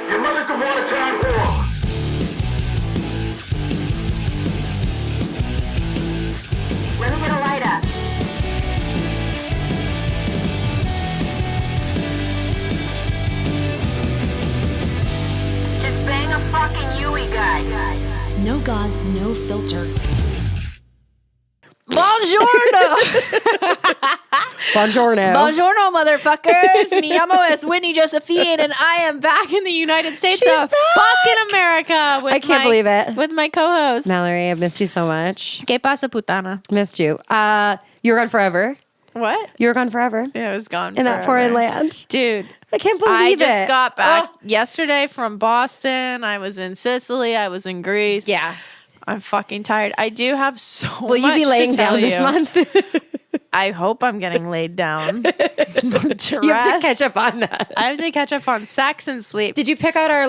Your mother's a water-town whore. Let me get a lighter. Just bang a fucking Yui guy. No gods, no filter. Buongiorno. Buongiorno. Buongiorno, motherfuckers. Mi llamo es Whitney Josephine, and I am back in the United States She's of back. fucking America. With I can't believe it. With my co-host. Mallory, I've missed you so much. ¿Qué pasa, putana? Missed you. You were gone forever. What? You were gone forever. Yeah, I was gone In that foreign land. Dude. I can't believe I it. just got back yesterday from Boston. I was in Sicily. I was in Greece. Yeah. I'm fucking tired. I do have so much Will you be laying to tell down this month? I hope I'm getting laid down. You have to catch up on that. I have to catch up on sex and sleep. Did you pick out our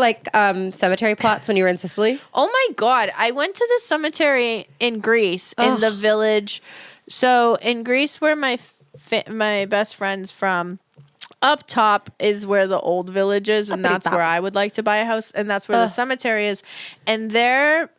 cemetery plots when you were in Sicily? Oh my God. I went to the cemetery in Greece, in the village. So in Greece, where my best friend's from, up top is where the old village is, and that's where I would like to buy a house, and that's where the cemetery is. And their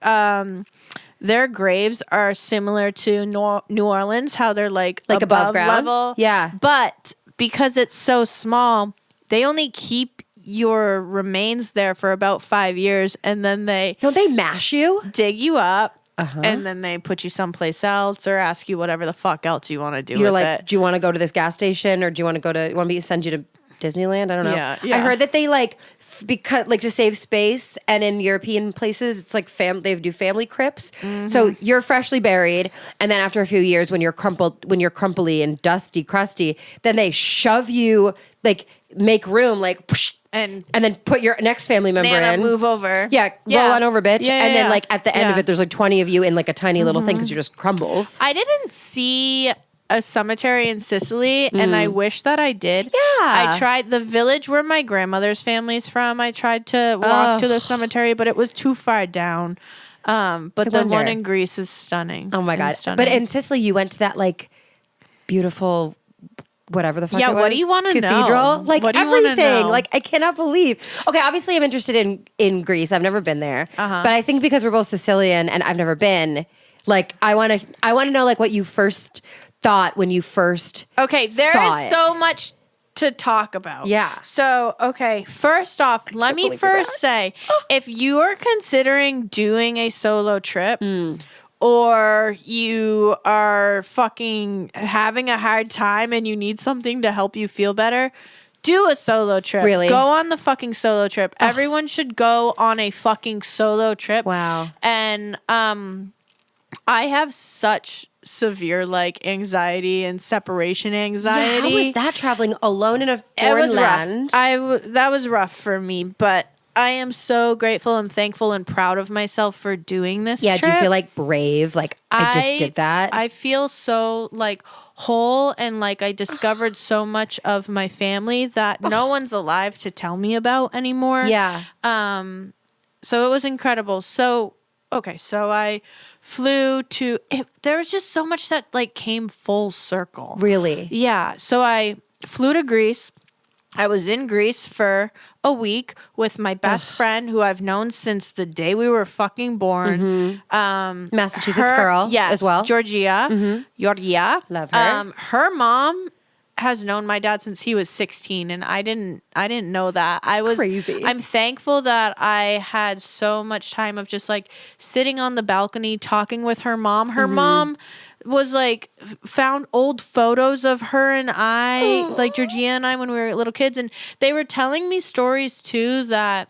graves are similar to New Orleans, how they're like above ground? level. Yeah. But because it's so small, they only keep your remains there for about 5 years, and then they Don't they mash you? dig you up. And then they put you someplace else or ask you whatever the fuck else you want to do You're with like, it. do you want to go to this gas station, or do you want to go to? You want me to send you to Disneyland? I don't know. Yeah. I heard that they because to save space, and in European places it's like they do family crypts. So you're freshly buried, and then after a few years, when you're crumply and dusty, crusty, then they shove you, make room, and then put your next family member in. Move over. Yeah, roll on over, bitch. Yeah, and then yeah. at the end of it, there's 20 of you in a tiny little thing because you're just crumbles. I didn't see a cemetery in Sicily, and I wish that I did. Yeah. I tried the village where my grandmother's family's from. I tried to walk to the cemetery, but it was too far down. But the one wonder. in Greece is stunning. Oh my God. It's stunning. But in Sicily, you went to that beautiful, whatever the fuck it was. what do you wanna know? Cathedral? What do you wanna Everything. know? I cannot believe. Okay, obviously I'm interested in Greece. I've never been there. But I think because we're both Sicilian and I've never been, I want to know what you first thought when you first Okay, there saw is it. so much to talk about. Yeah. So, okay, first off, let me believe you're first say, if you are considering doing a solo trip, or you are fucking having a hard time and you need something to help you feel better, do a solo trip. Really? Go on the fucking solo trip. Everyone should go on a fucking solo trip. Wow. And I have such severe anxiety and separation anxiety. Yeah, how was that traveling alone in a It foreign was land? rough. That was rough for me, but I am so grateful and thankful and proud of myself for doing this Yeah, trip. do you feel brave? I just did that? I feel so whole, and I discovered so much of my family that no one's alive to tell me about anymore. Yeah. So it was incredible. So I flew to there was just so much that came full circle. Really? Yeah. So I flew to Greece. I was in Greece for a week with my best friend, who I've known since the day we were fucking born. Massachusetts girl as well. Georgia. Georgia. Love her. Her mom has known my dad since he was 16, and I didn't know that. Crazy. I'm thankful that I had so much time of just sitting on the balcony talking with her mom. Her mom was found old photos of her and I, Georgia and I, when we were little kids, and they were telling me stories too that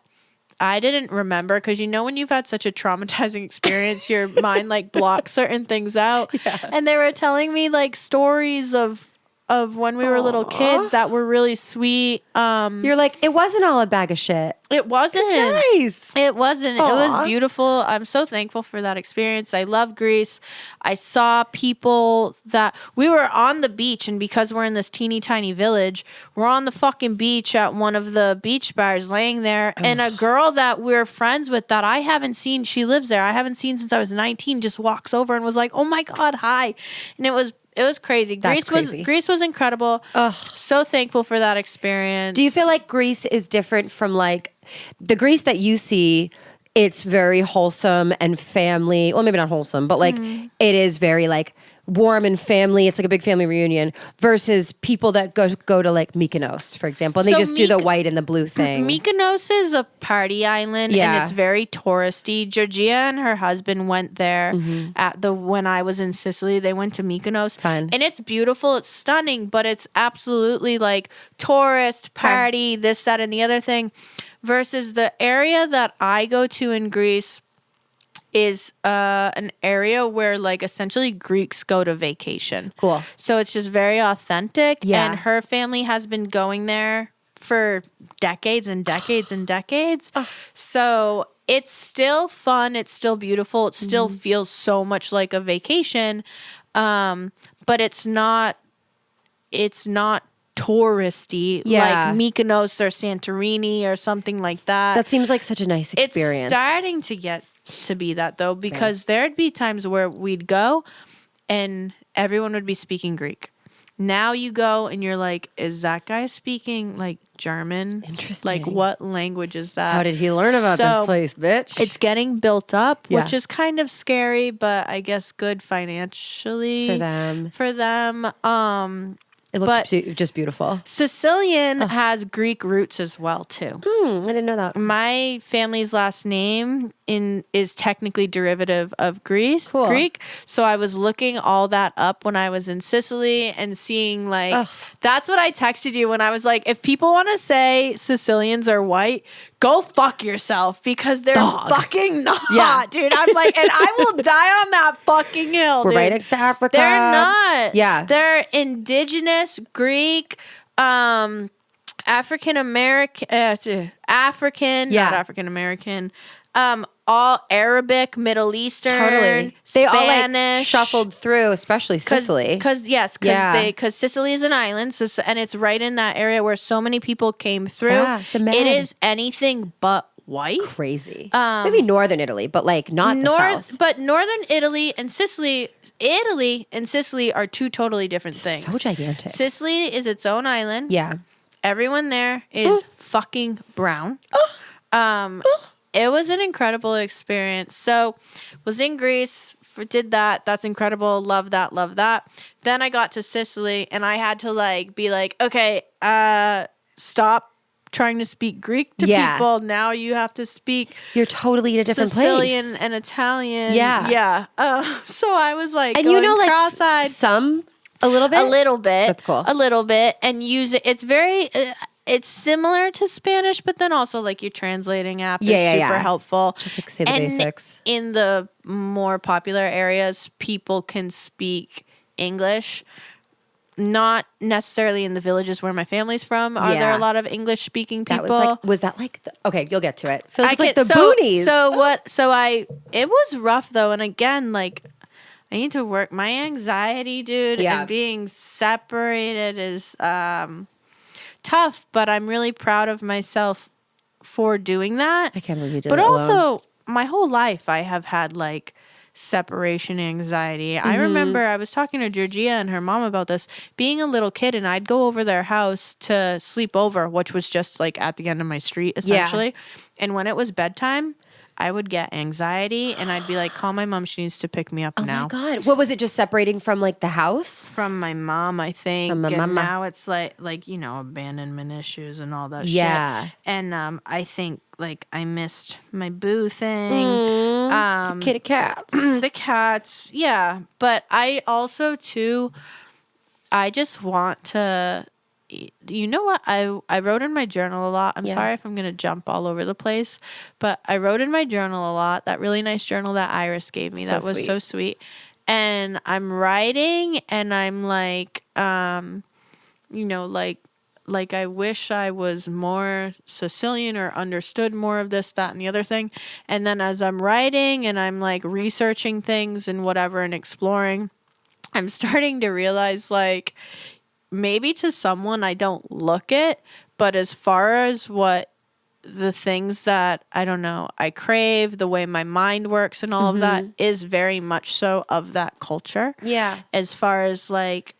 I didn't remember, because when you've had such a traumatizing experience, your mind blocks certain things out. Yeah. And they were telling me stories of when we were little kids that were really sweet. You're it wasn't all a bag of shit. It wasn't. It's nice. It wasn't. Aw. It was beautiful. I'm so thankful for that experience. I love Greece. I saw people that we were on the beach, and because we're in this teeny tiny village, we're on the fucking beach at one of the beach bars laying there, and a girl that we're friends with that I haven't seen, she lives there, I haven't seen since I was 19, just walks over and was like, "Oh my God, hi." And it was crazy. That's crazy. Greece was incredible. So thankful for that experience. Do you feel Greece is different from the Greece that you see, it's very wholesome and family. Well, maybe not wholesome, but like it is very like warm and family. It's like a big family reunion versus people that go to like Mykonos, for example, and they So just do the white and the blue thing. Mykonos is a party island Yeah. and it's very touristy. Georgia and her husband went there when I was in Sicily. They went to Mykonos. Fun. And it's beautiful, it's stunning, but it's absolutely like tourist party, this, that, and the other thing. Versus the area that I go to in Greece is an area where like essentially Greeks go to vacation. Cool. So it's just very authentic. Yeah. And her family has been going there for decades and decades and decades. So it's still fun. It's still beautiful. It still feels so much like a vacation. But it's not touristy Yeah. like Mykonos or Santorini or something like that. That seems like such a nice experience. It's starting to get to be that though, because there'd be times where we'd go and everyone would be speaking Greek. Now you go and you're like, is that guy speaking like German? Interesting. Like what language is that? How did he learn about this So, place, bitch? It's getting built up, Yeah. which is kind of scary, but I guess good financially For them. It looked just beautiful. Sicilian has Greek roots as well too. I didn't know that. My family's last name is technically derivative of Cool. Greek. So I was looking all that up when I was in Sicily and seeing like that's what I texted you when I was like, if people want to say Sicilians are white, go fuck yourself because they're fucking not, dude. I'm like, and I will die on that fucking hill. We're dude. right next to Africa. They're not. Yeah. They're indigenous Greek, African American, African, Yeah. not African American, all Arabic, Middle Eastern, Totally. They all like Spanish, shuffled through, especially Sicily. Because Sicily is an island, and it's right in that area where so many people came through. Yeah, the Med. It is anything but white. Crazy. Maybe northern Italy, but like not the south. But northern Italy and Sicily are two totally different things. So gigantic. Sicily is its own island. Yeah. Everyone there is fucking brown. It was an incredible experience. So, was in Greece, did that. That's incredible. Love that. Love that. Then I got to Sicily, and I had to like be like, okay, stop trying to speak Greek to people. Now you have to speak. You're totally in a different Sicilian place. and Italian. Yeah. Yeah. So I was like, And going you know, like cross-eyed. a little bit. A little bit. That's cool. A little bit. And use it. It's very, it's similar to Spanish, but then also like your translating app is super helpful. Just like say the And basics. in the more popular areas, people can speak English. Not necessarily in the villages where my family's from. Are there a lot of English speaking people? Okay, you'll get to it. Feel like the boonies. It was rough though. And again, like I need to work my anxiety, dude. Yeah. And being separated is tough, but I'm really proud of myself for doing that. I can't believe you did But it also, alone. my whole life I have had like separation anxiety. I remember I was talking to Georgia and her mom about this, being a little kid, and I'd go over their house to sleep over, which was just like at the end of my street essentially. And when it was bedtime, I would get anxiety and I'd be like, call my mom, she needs to pick me up now. Oh my God. What was it, just separating from like the house? From my mom, I think. From my and mama. now it's like, you know, abandonment issues and all that Yeah. shit. And I think like I missed my boo thing. Kitty cats. The cats, yeah. But I also too, I just want to, you know what? I wrote in my journal a lot. I'm sorry if I'm going to jump all over the place, but I wrote in my journal a lot. That really nice journal that Iris gave me. That was so sweet. And I'm writing and I'm like, you know, like I wish I was more Sicilian or understood more of this, that, and the other thing. And then as I'm writing and I'm like researching things and whatever and exploring, I'm starting to realize like maybe to someone I don't look it, but as far as what the things that I don't know, I crave, the way my mind works and all of that is very much so of that culture. Yeah. As far as like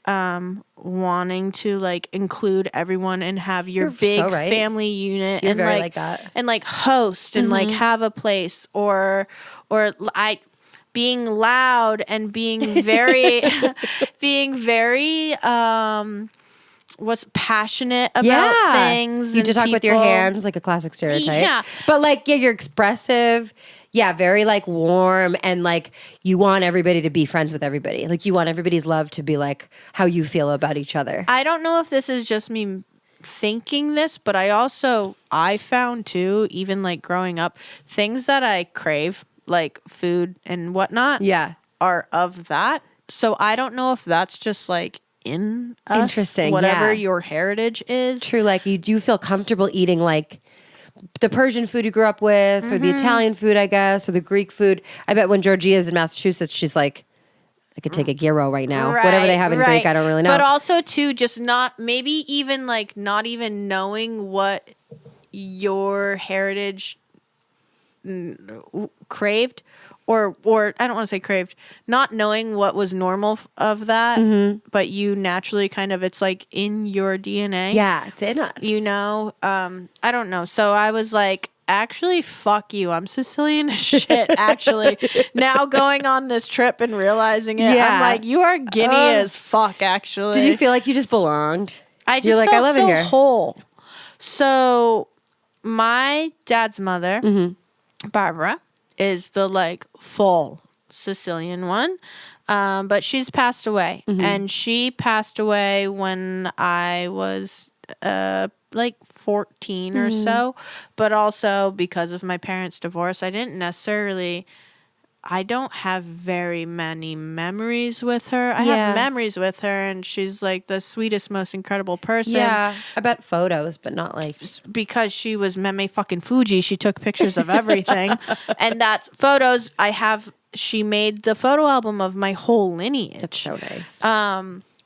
wanting to like include everyone and have your You're big so right. family unit You're and very like like that. and like host and like have a place or I being loud and being very being very what's passionate about things. You and to talk with your people. hands, like a classic stereotype. Yeah. But like, yeah, you're expressive. Yeah, very like warm, and like you want everybody to be friends with everybody. Like you want everybody's love to be like how you feel about each other. I don't know if this is just me thinking this, but I found too, even like growing up, things that I crave, like food and whatnot, are of that. So I don't know if that's just like in us, Interesting, whatever yeah. your heritage is. True, like you do feel comfortable eating like the Persian food you grew up with, or the Italian food, I guess, or the Greek food. I bet when Georgia's in Massachusetts, she's like, I could take a gyro right now. Whatever they have in Greek, I don't really know. But also too, just not maybe even like not even knowing what your heritage craved. Or I don't want to say craved, not knowing what was normal of that, but you naturally kind of, it's like in your DNA. Yeah, it's in us. You know, I don't know. So I was like, actually, fuck you. I'm Sicilian as shit, actually. Now going on this trip and realizing it, I'm like, you are Guinea as fuck, actually. Did you feel like you just belonged? I just You're like, felt I love so it here. whole. So my dad's mother, Barbara, is the like full Sicilian one. But she's passed away. And she passed away when I was like 14 or so. But also because of my parents' divorce, I don't have very many memories with her. I have memories with her, and she's like the sweetest, most incredible person. Yeah, I bet photos, but not like Because she was Meme fucking Fuji, she took pictures of everything. And that's photos I have. She made the photo album of my whole lineage. That's so nice.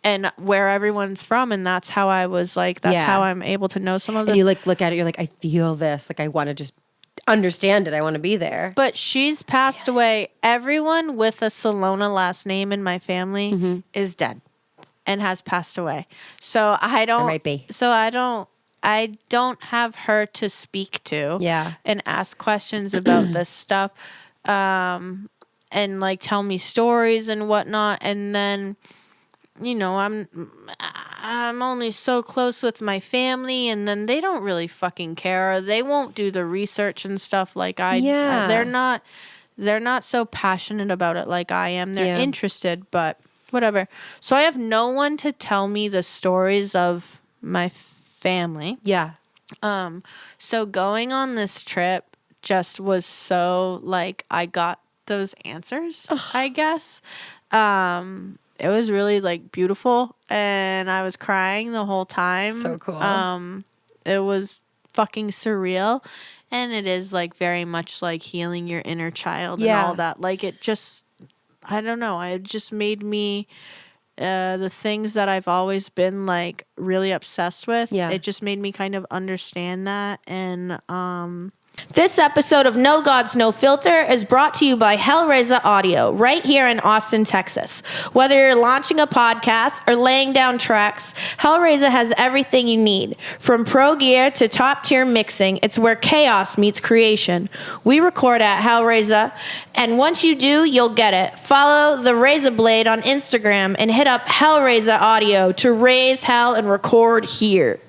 And where everyone's from, and that's how I was like, that's how I'm able to know some of this. And you like look at it, you're like, I feel this. Like I want to just understand it. I want to be there. But she's passed away. Everyone with a Salona last name in my family is dead and has passed away. So I don't. might be. So I don't have her to speak to. Yeah. And ask questions about this stuff, and like tell me stories and whatnot. And then, you know, I'm only so close with my family, and then they don't really fucking care. They won't do the research and stuff like I. Yeah. They're not so passionate about it like I am. They're interested, but whatever. So I have no one to tell me the stories of my family. Yeah. So going on this trip just was so like I got those answers, I guess. It was really like beautiful, and I was crying the whole time. So cool. It was fucking surreal, and it is like very much like healing your inner child and all that. Like it just, I don't know. It just made me the things that I've always been like really obsessed with. Yeah. It just made me kind of understand that. And this episode of No Gods, No Filter is brought to you by Hellraiser Audio, right here in Austin, Texas. Whether you're launching a podcast or laying down tracks, Hellraiser has everything you need. From pro gear to top-tier mixing, it's where chaos meets creation. We record at Hellraiser, and once you do, you'll get it. Follow the Razor Blade on Instagram and hit up Hellraiser Audio to raise hell and record here.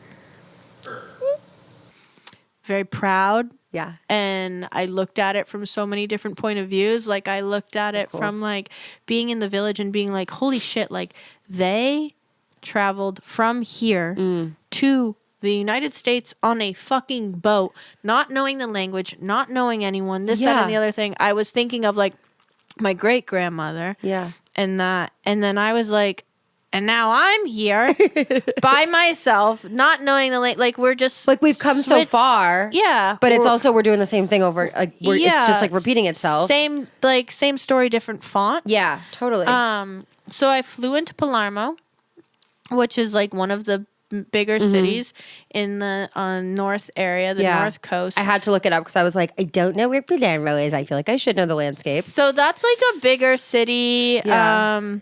Very proud. Yeah. And I looked at it from so many different point of views. Like I looked at it from like being in the village and being like, holy shit, like they traveled from here to the United States on a fucking boat, not knowing the language, not knowing anyone, this, that, and the other thing. I was thinking of like my great grandmother. Yeah. And that, and then I was like, and now I'm here by myself, not knowing the like we're just Like we've come so far. Yeah. But it's also we're doing the same thing over like it's just like repeating itself. Same story, different font. Yeah, totally. So I flew into Palermo, which is like one of the bigger cities in the north area, the north coast. I had to look it up because I was like, I don't know where Palermo is. I feel like I should know the landscape. So that's like a bigger city. Yeah.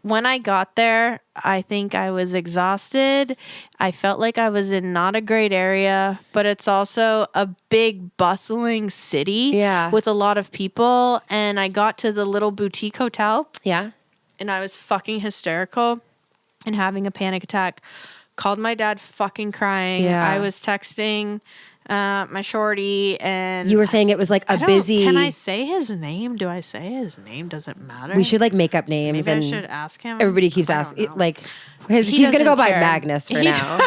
When I got there, I think I was exhausted. I felt like I was in not a great area, but it's also a big bustling city with a lot of people. And I got to the little boutique hotel. Yeah. And I was fucking hysterical and having a panic attack. Called my dad fucking crying. Yeah. I was texting my shorty, and You were saying it was like a busy. Can I say his name? Do I say his name? Does it matter? We should like make up names. Maybe and I should ask him. Everybody keeps I don't asking. know. Like, he's gonna go by Magnus for now.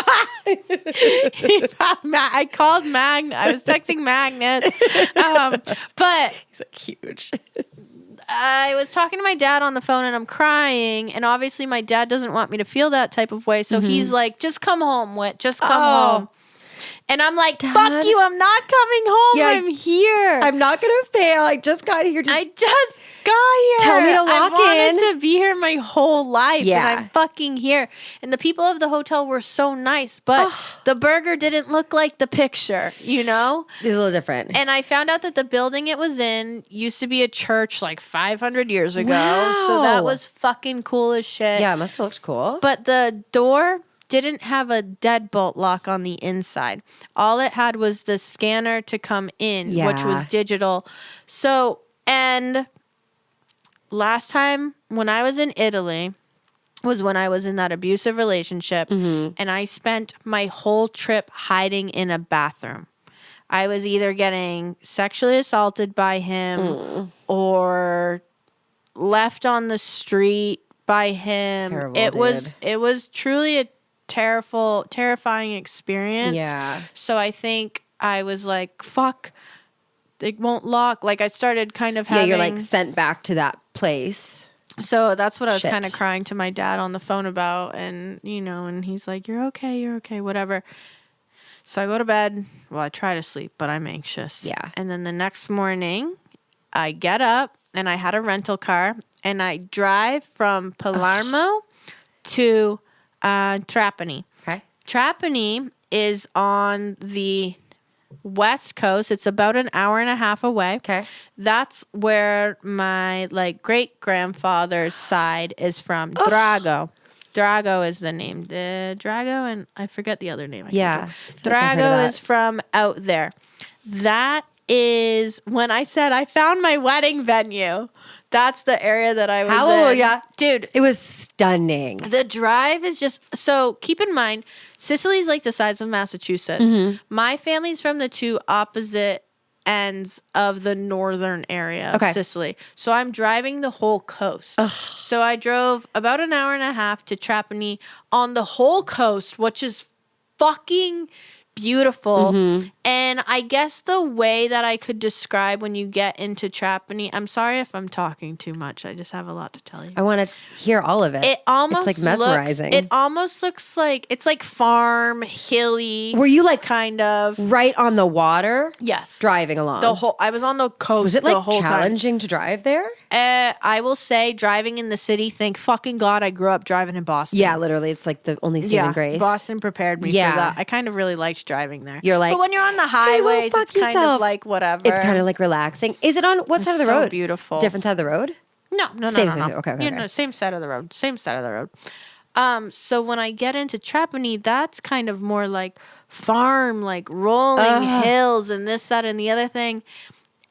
I called I was texting Magnus, but He's like huge. I was talking to my dad on the phone and I'm crying, and obviously my dad doesn't want me to feel that type of way, so he's like, just come home, Whit. Just come home. And I'm like, fuck you, I'm not coming home. Yeah, I'm here. I'm not gonna fail. I just got here. I just got here. Tell me to lock I in. wanted to be here my whole life, Yeah. and I'm fucking here. And the people of the hotel were so nice, but the burger didn't look like the picture, you know? It's a little different. And I found out that the building it was in used to be a church like 500 years ago. Wow. So that was fucking cool as shit. Yeah, it must have looked cool. But the door didn't have a deadbolt lock on the inside. All it had was the scanner to come in, which was digital. So, and last time when I was in Italy was when I was in that abusive relationship, and I spent my whole trip hiding in a bathroom. I was either getting sexually assaulted by him or left on the street by him. Terrible, it was truly a terrifying experience. Yeah. So I think I was like, fuck, it won't lock. Like I started kind of having... Yeah, you're like sent back to that place. So that's what I was Shit. kind of crying to my dad on the phone about. And, you know, and he's like, you're okay, whatever. So I go to bed. Well, I try to sleep, but I'm anxious. Yeah. And then the next morning, I get up and I had a rental car and I drive from Palermo to Trapani. Okay. Trapani is on the west coast. It's about an hour and a half away. Okay. That's where my like great grandfather's side is from. Drago. Drago is the name. Drago, and I forget the other name. Yeah. Drago is from out there. That is when I said I found my wedding venue. That's the area that I was in. Hallelujah. Dude, It was stunning. the drive is just so keep in mind, Sicily's like the size of Massachusetts. Mm-hmm. My family's from the two opposite ends of the northern area of Okay. Sicily. So I'm driving the whole coast. So I drove about an hour and a half to Trapani on the whole coast, which is fucking beautiful. Mm-hmm. And I guess the way that I could describe when you get into Trapani, I'm sorry if I'm talking too much. I just have a lot to tell you. I want to hear all of it. It almost it's like mesmerizing. It almost looks like it's like farm, hilly. Were you like kind of right on the water? yes Driving along. I was on the coast. was it the like whole challenging to drive there? time. I will say driving in the city. Thank fucking God I grew up driving in Boston. Yeah, literally. It's like the only saving grace. Boston prepared me Yeah. for that. I kind of really liked driving there. You're like, but when you're on the "Hey, highways, well, it's fuck kind yourself." of like whatever. It's kind of like relaxing. Is it on what side of the so road? beautiful. Different side of the road? No. Same no. side. Okay. Yeah, no, same side of the road. Same side of the road. So when I get into Trapani, that's kind of more like farm, like rolling hills and this, that, and the other thing.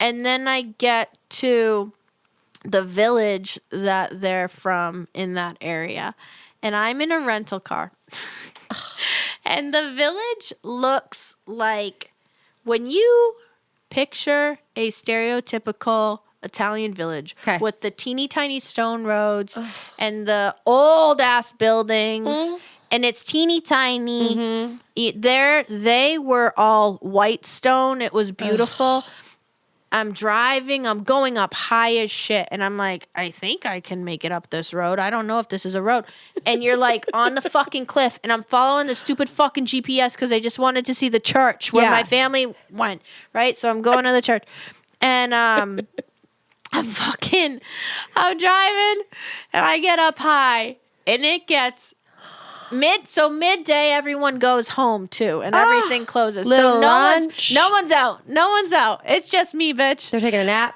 And then I get to the village that they're from in that area. And I'm in a rental car. And the village looks like when you picture a stereotypical Italian village with the teeny tiny stone roads and the old ass buildings and it's teeny tiny. They were all white stone. It was beautiful. I'm driving, I'm going up high as shit, and I'm like, I think I can make it up this road. I don't know if this is a road. And you're like on the fucking cliff, and I'm following the stupid fucking GPS because I just wanted to see the church where my family went, right? So I'm going to the church. And I'm driving, and I get up high, and it gets midday everyone goes home too, and everything closes. Little So lunch. no one's out. No one's out. It's just me, bitch. They're taking a nap.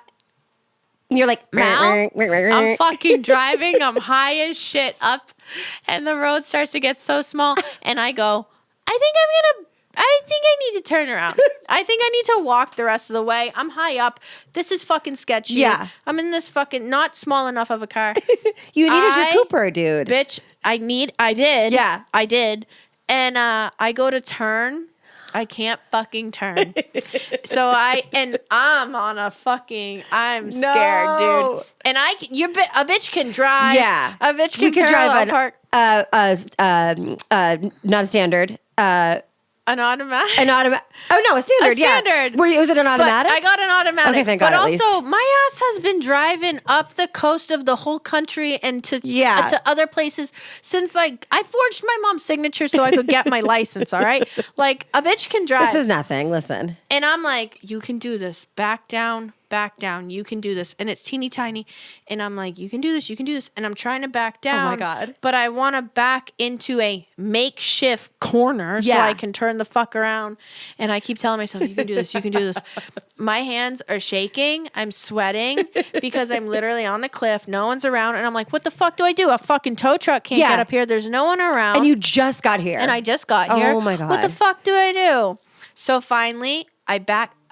And you're like, Now, I'm fucking driving. I'm high as shit up, and the road starts to get so small. And I go, I think I need to turn around. I think I need to walk the rest of the way. I'm high up. This is fucking sketchy. Yeah. I'm in this fucking not small enough of a car. You needed your Cooper, dude. Bitch, I did. Yeah. I did. And I go to turn. I can't fucking turn. So I'm on a fucking, I'm scared, dude. And a bitch can drive. Yeah. A bitch can We could drive park. not a standard. An automatic. Oh no, a standard. A standard. Yeah. Was it an automatic? But I got an automatic. Okay, thank God, But at also, least. my ass has been driving up the coast of the whole country and to other places since like I forged my mom's signature so I could get my license. All right, like a bitch can drive. This is nothing. Listen. And I'm like, you can do this. Back down. You can do this. And it's teeny tiny. And I'm like, you can do this. And I'm trying to back down. Oh my God. But I want to back into a makeshift corner so Yeah. I can turn the fuck around. And I keep telling myself, you can do this. My hands are shaking. I'm sweating because I'm literally on the cliff. No one's around. And I'm like, what the fuck do I do? A fucking tow truck can't Yeah. get up here. There's no one around. And you just got here. And I just got here. Oh my God. What the fuck do I do? So finally,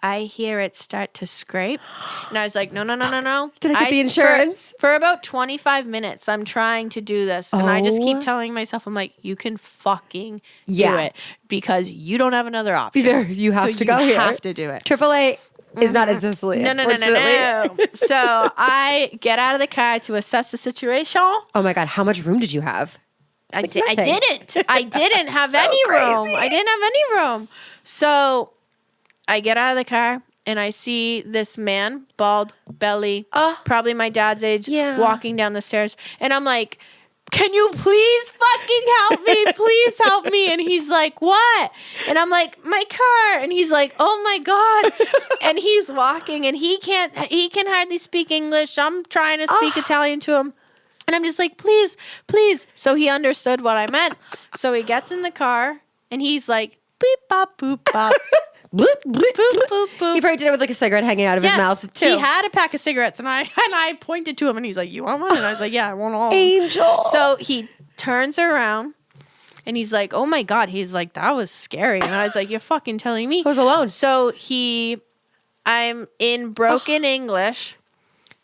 I hear it start to scrape. And I was like, no. Did I get the insurance? For about 25 minutes, I'm trying to do this. And I just Oh. keep telling myself, I'm like, you can fucking Yeah. do it because you don't have another option. Either you have So to go you here. have to do it. AAA is not in Sicily. No. unfortunately. So I get out of the car to assess the situation. Oh my God, how much room did you have? I nothing. didn't have So any room. crazy. I didn't have any room. So I get out of the car and I see this man, bald, belly, probably my dad's age, Yeah. walking down the stairs. And I'm like, can you please fucking help me? Please help me. And he's like, what? And I'm like, my car. And he's like, oh my God. And he's walking and he can hardly speak English. I'm trying to speak Italian to him. And I'm just like, please. So he understood what I meant. So he gets in the car and he's like, beep, bop, boop, bop. Bloop, bloop, Boop, bloop. boop, boop. He probably did it with like a cigarette hanging out of his mouth too. He had a pack of cigarettes and I pointed to him and he's like, you want one? And I was like, yeah, I want all. Angel. So he turns around and he's like, oh my God. He's like, that was scary. And I was like, you're fucking telling me. I was alone. So I'm in broken English.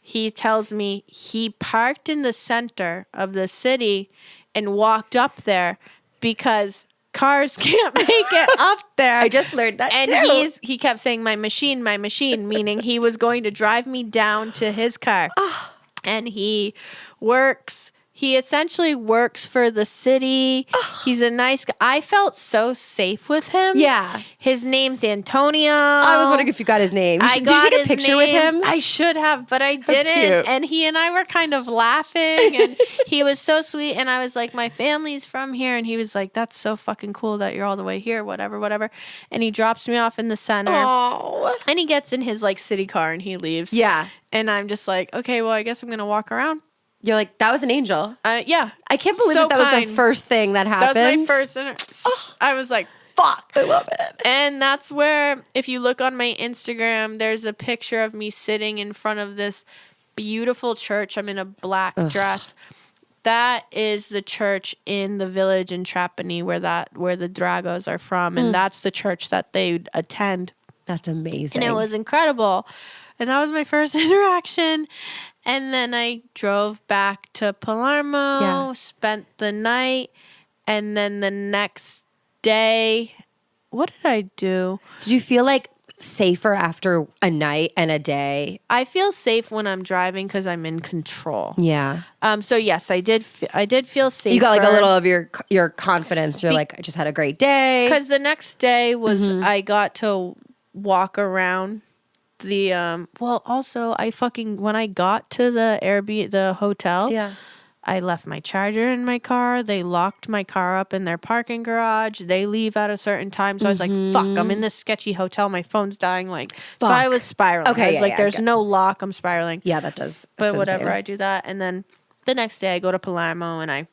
He tells me he parked in the center of the city and walked up there because cars can't make it up there. I just learned that and too. he kept saying my machine, meaning he was going to drive me down to his car. And he essentially works for the city. He's a nice guy. I felt so safe with him. Yeah. His name's Antonio. I was wondering if you got his name. I Did got you take a his picture with name. him? I should have, but I didn't. cute. And he and I were kind of laughing, and he was so sweet. And I was like, my family's from here. And he was like, that's so fucking cool that you're all the way here, whatever. And he drops me off in the center. Oh. And he gets in his like city car and he leaves. Yeah. And I'm just like, okay, well, I guess I'm going to walk around. You're like, that was an angel. Yeah. I can't believe So that was kind. the first thing that happened. That was my first. I was like, fuck. I love it. And that's where, if you look on my Instagram, there's a picture of me sitting in front of this beautiful church. I'm in a black dress. That is the church in the village in Trapani where the Dragos are from. And that's the church that they attend. That's amazing. And it was incredible. And that was my first interaction. And then I drove back to Palermo, spent the night. And then the next day, what did I do? Did you feel like safer after a night and a day? I feel safe when I'm driving because I'm in control. Yeah. So yes, I did feel safer. You got like a little of your confidence. You're like, I just had a great day. Because the next day was I got to walk around the also when I got to the hotel, I left my charger in my car. They locked my car up in their parking garage. They leave at a certain time. So I was like, fuck, I'm in this sketchy hotel. My phone's dying. So I was spiraling. Okay, I was like, there's good. no lock. I'm spiraling. Yeah, that does. But that's whatever, insane. I do that. And then the next day I go to Palermo and I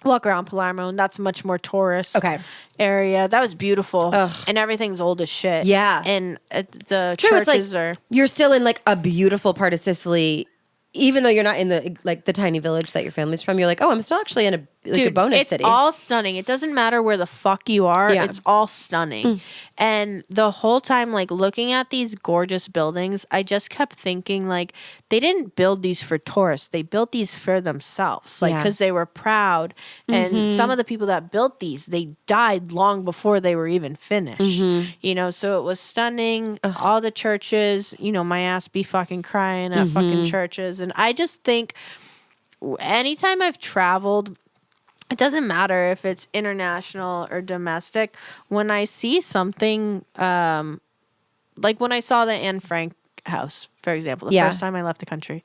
walk around Palermo, and that's much more tourist Okay. area. That was beautiful, and everything's old as shit. Yeah. and the True, it's churches like are. you're still in like a beautiful part of Sicily, even though you're not in the like the tiny village that your family's from. You're like, oh, I'm still actually in a Dude, bonus it's city. all stunning. It doesn't matter where the fuck you are. Yeah. It's all stunning. And the whole time, like, looking at these gorgeous buildings, I just kept thinking, like, they didn't build these for tourists. They built these for themselves, like, Yeah. because they were proud. And some of the people that built these, they died long before they were even finished. You know, so it was stunning. All the churches, you know, my ass be fucking crying at fucking churches. And I just think anytime I've traveled, it doesn't matter if it's international or domestic. When I see something, like when I saw the Anne Frank house, for example, the Yeah. first time I left the country,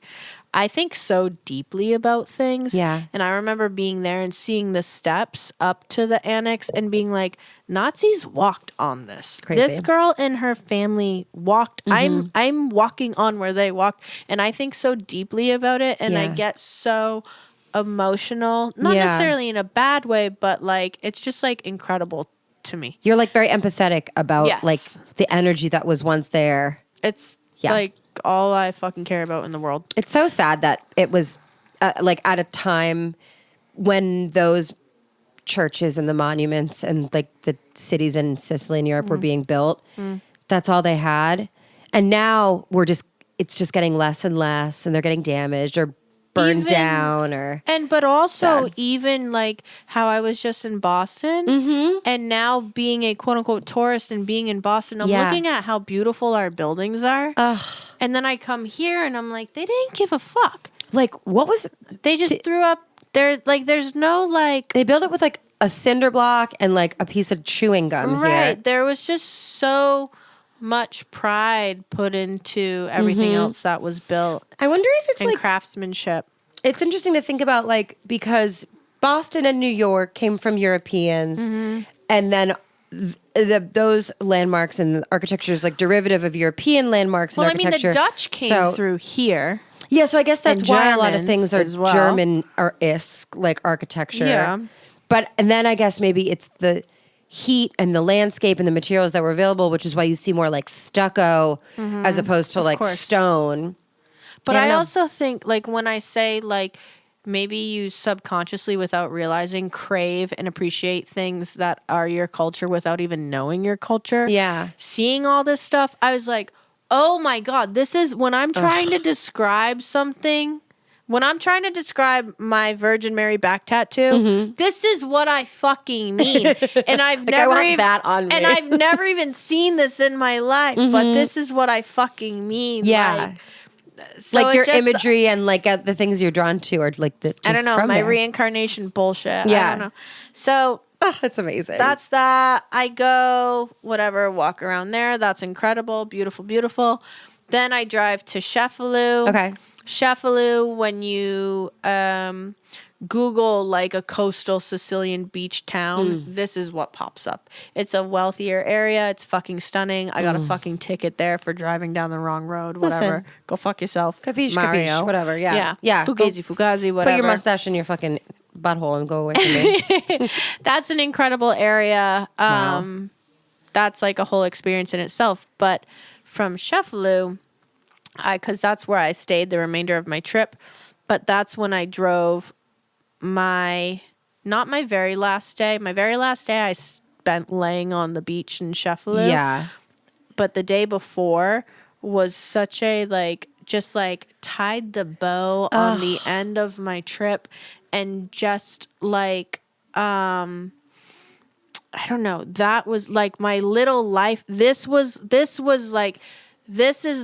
I think so deeply about things. Yeah. And I remember being there and seeing the steps up to the annex and being like, Nazis walked on this. Crazy. This girl and her family walked. I'm walking on where they walked. And I think so deeply about it. And I Yeah. get so emotional, not Yeah. necessarily in a bad way, but like it's just like incredible to me. You're like very empathetic about Yes. like the energy that was once there. It's Yeah. like all I fucking care about in the world. It's so sad that it was like at a time when those churches and the monuments and like the cities in Sicily and Europe were being built. That's all they had. And now it's just getting less and less, and they're getting damaged or burned Even- down or But also Sad. even like how I was just in Boston and now being a quote unquote tourist and being in Boston, I'm Yeah. looking at how beautiful our buildings are. And then I come here and I'm like, they didn't give a fuck. like what was They just threw up there. Like, there's no like, they built it with like a cinder block and like a piece of chewing gum right. here. There was just so much pride put into everything else that was built I wonder if it's and like craftsmanship. it's interesting to think about, like, because Boston and New York came from Europeans, and then those landmarks and architecture is like derivative of European landmarks Well, and I mean, architecture. the Dutch came So- through here. Yeah, so I guess that's and why a lot of Germans things are as well. German or isk, like architecture. Yeah. And then I guess maybe it's the heat and the landscape and the materials that were available, which is why you see more like stucco as opposed to like course. stone. But Yeah, I no. also think, like, when I say, like, maybe you subconsciously, without realizing, crave and appreciate things that are your culture without even knowing your culture. Yeah. Seeing all this stuff, I was like, oh my God, this is when I'm trying to describe something. When I'm trying to describe my Virgin Mary back tattoo, this is what I fucking mean. And I've Like, I never want even, that on me. and I've never even seen this in my life, but this is what I fucking mean. Yeah. So Like it your just- imagery and like the things you're drawn to are like the just I don't know, from my there. reincarnation bullshit. I Yeah. don't know. So That's amazing. that's that. I go, whatever, walk around there. That's incredible. Beautiful, beautiful. Then I drive to Sheffield. Okay. Sheffield, when you Google like a coastal Sicilian beach town, this is what pops up. It's a wealthier area. It's fucking stunning. I got a fucking ticket there for driving down the wrong road. Whatever. Listen. Go fuck yourself. Capiche, Mario. capiche, whatever. Yeah. Yeah. Yeah. Fugazi, fugazi, whatever. Put your mustache in your fucking butthole and go away from me. That's an incredible area. That's like a whole experience in itself. But from Sheffield, because that's where I stayed the remainder of my trip, but that's when I drove not my very last day. My very last day I spent laying on the beach in Sheffield. Yeah. But the day before was such a like, just like tied the bow on the end of my trip and just like, I don't know. That was like my little life. This is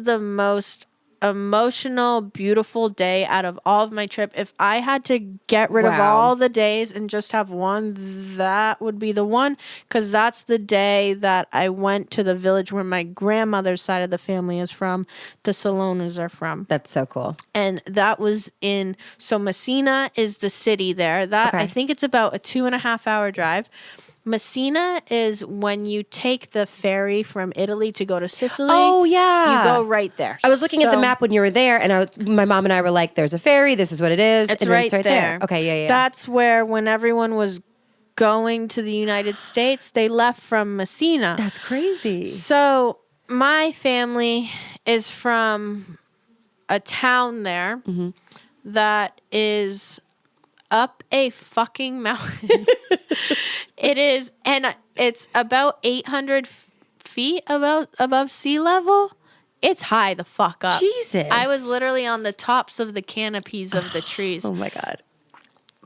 the most emotional, beautiful day out of all of my trip. If I had to get rid of Wow. all the days and just have one, that would be the one. Because that's the day that I went to the village where my grandmother's side of the family is from. The Salonas are from. That's so cool. And that was so Messina is the city there. That Okay. I think it's about a 2.5 hour drive. Messina is when you take the ferry from Italy to go to Sicily. Oh, yeah. You go right there. I was looking at the So map when you were there, and my mom and I were like, "There's a ferry. This is what it is." It's and right, then there. Okay, yeah. That's where when everyone was going to the United States, they left from Messina. That's crazy. So my family is from a town there that is up a fucking mountain. It is, and it's about 800 feet above sea level. It's high the fuck up. Jesus. I was literally on the tops of the canopies of the trees. Oh my God.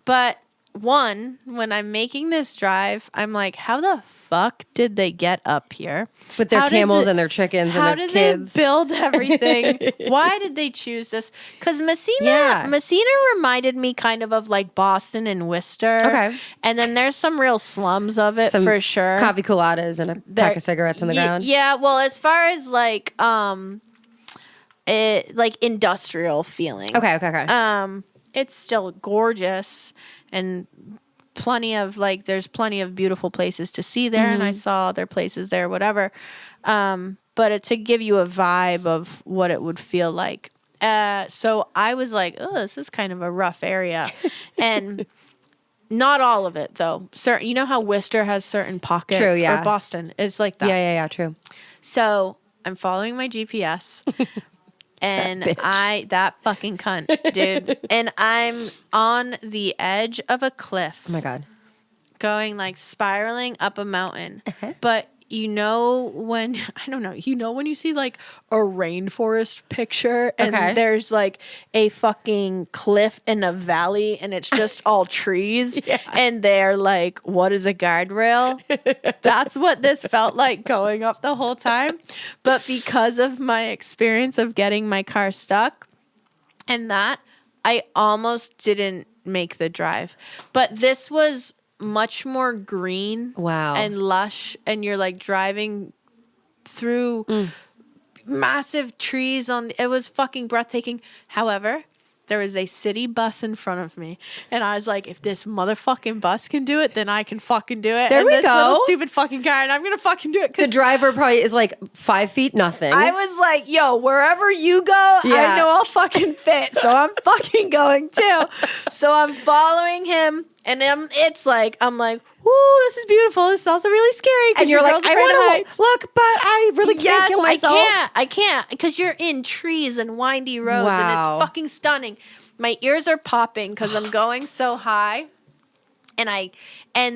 But when I'm making this drive, I'm like, how the fuck did they get up here? With their How did camels and their chickens and How their did kids. they build everything? Why did they choose this? Because Messina reminded me kind of like Boston and Worcester. Okay. And then there's some real slums of it for sure. Coffee coladas and a pack of cigarettes on the ground. Yeah, well, as far as like industrial feeling. Okay. It's still gorgeous and there's plenty of beautiful places to see there, and I saw other places there, whatever. But to give you a vibe of what it would feel like. So I was like, oh, this is kind of a rough area. And not all of it, though. You know how Worcester has certain pockets? True, yeah. Or Boston is like that. Yeah, true. So I'm following my GPS. And that fucking cunt, dude. And I'm on the edge of a cliff. Oh my God. Going like spiraling up a mountain. But when you see like a rainforest picture and there's like a fucking cliff in a valley and it's just all trees and they're like, what is a guardrail? That's what this felt like going up the whole time. But because of my experience of getting my car stuck and that, I almost didn't make the drive. But this was much more green and lush, and you're like driving through massive trees it was fucking breathtaking. However, there was a city bus in front of me, and I was like, if this motherfucking bus can do it, then I can fucking do it. There we this go. Little stupid fucking car, and I'm gonna fucking do it. The driver probably is like 5 feet nothing. I was like, yo, wherever you go, I know I'll fucking fit. So I'm fucking going too. So I'm following him, and I'm like, ooh, this is beautiful. This is also really scary. And you're like, I want to look, but I really can't kill myself. I can't, because you're in trees and windy roads, and it's fucking stunning. My ears are popping because I'm going so high, and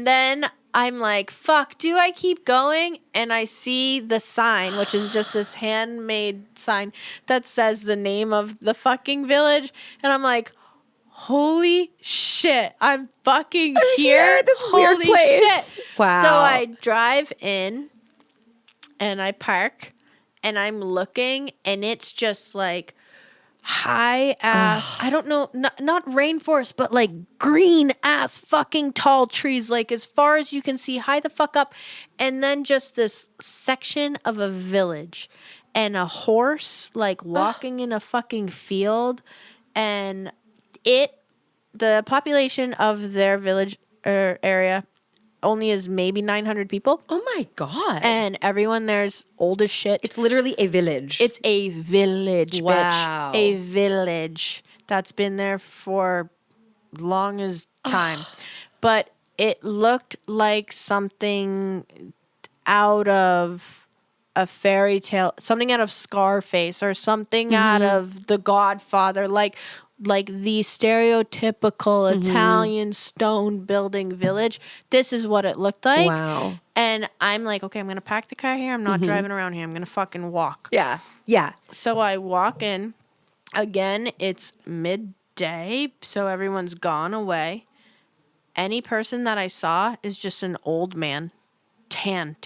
then I'm like, fuck, do I keep going? And I see the sign, which is just this handmade sign that says the name of the fucking village, and I'm like, holy shit, I'm fucking here. This Holy weird place. Shit. Wow. So I drive in and I park and I'm looking, and it's just like high ass, I don't know, not rainforest, but like green ass fucking tall trees, like as far as you can see, high the fuck up. And then just this section of a village and a horse like walking in a fucking field, and the population of their village area only is maybe 900 people. Oh my God. And everyone there's old as shit. It's literally a village. It's a village, Wow. bitch. A village that's been there for long as time. But it looked like something out of a fairy tale, something out of Scarface or something out of The Godfather, like the stereotypical Italian stone building village. This is what it looked like. Wow. And I'm like, okay, I'm going to park the car here. I'm not driving around here. I'm going to fucking walk. Yeah. Yeah. So I walk in. Again, it's midday, so everyone's gone away. Any person that I saw is just an old man. Tan.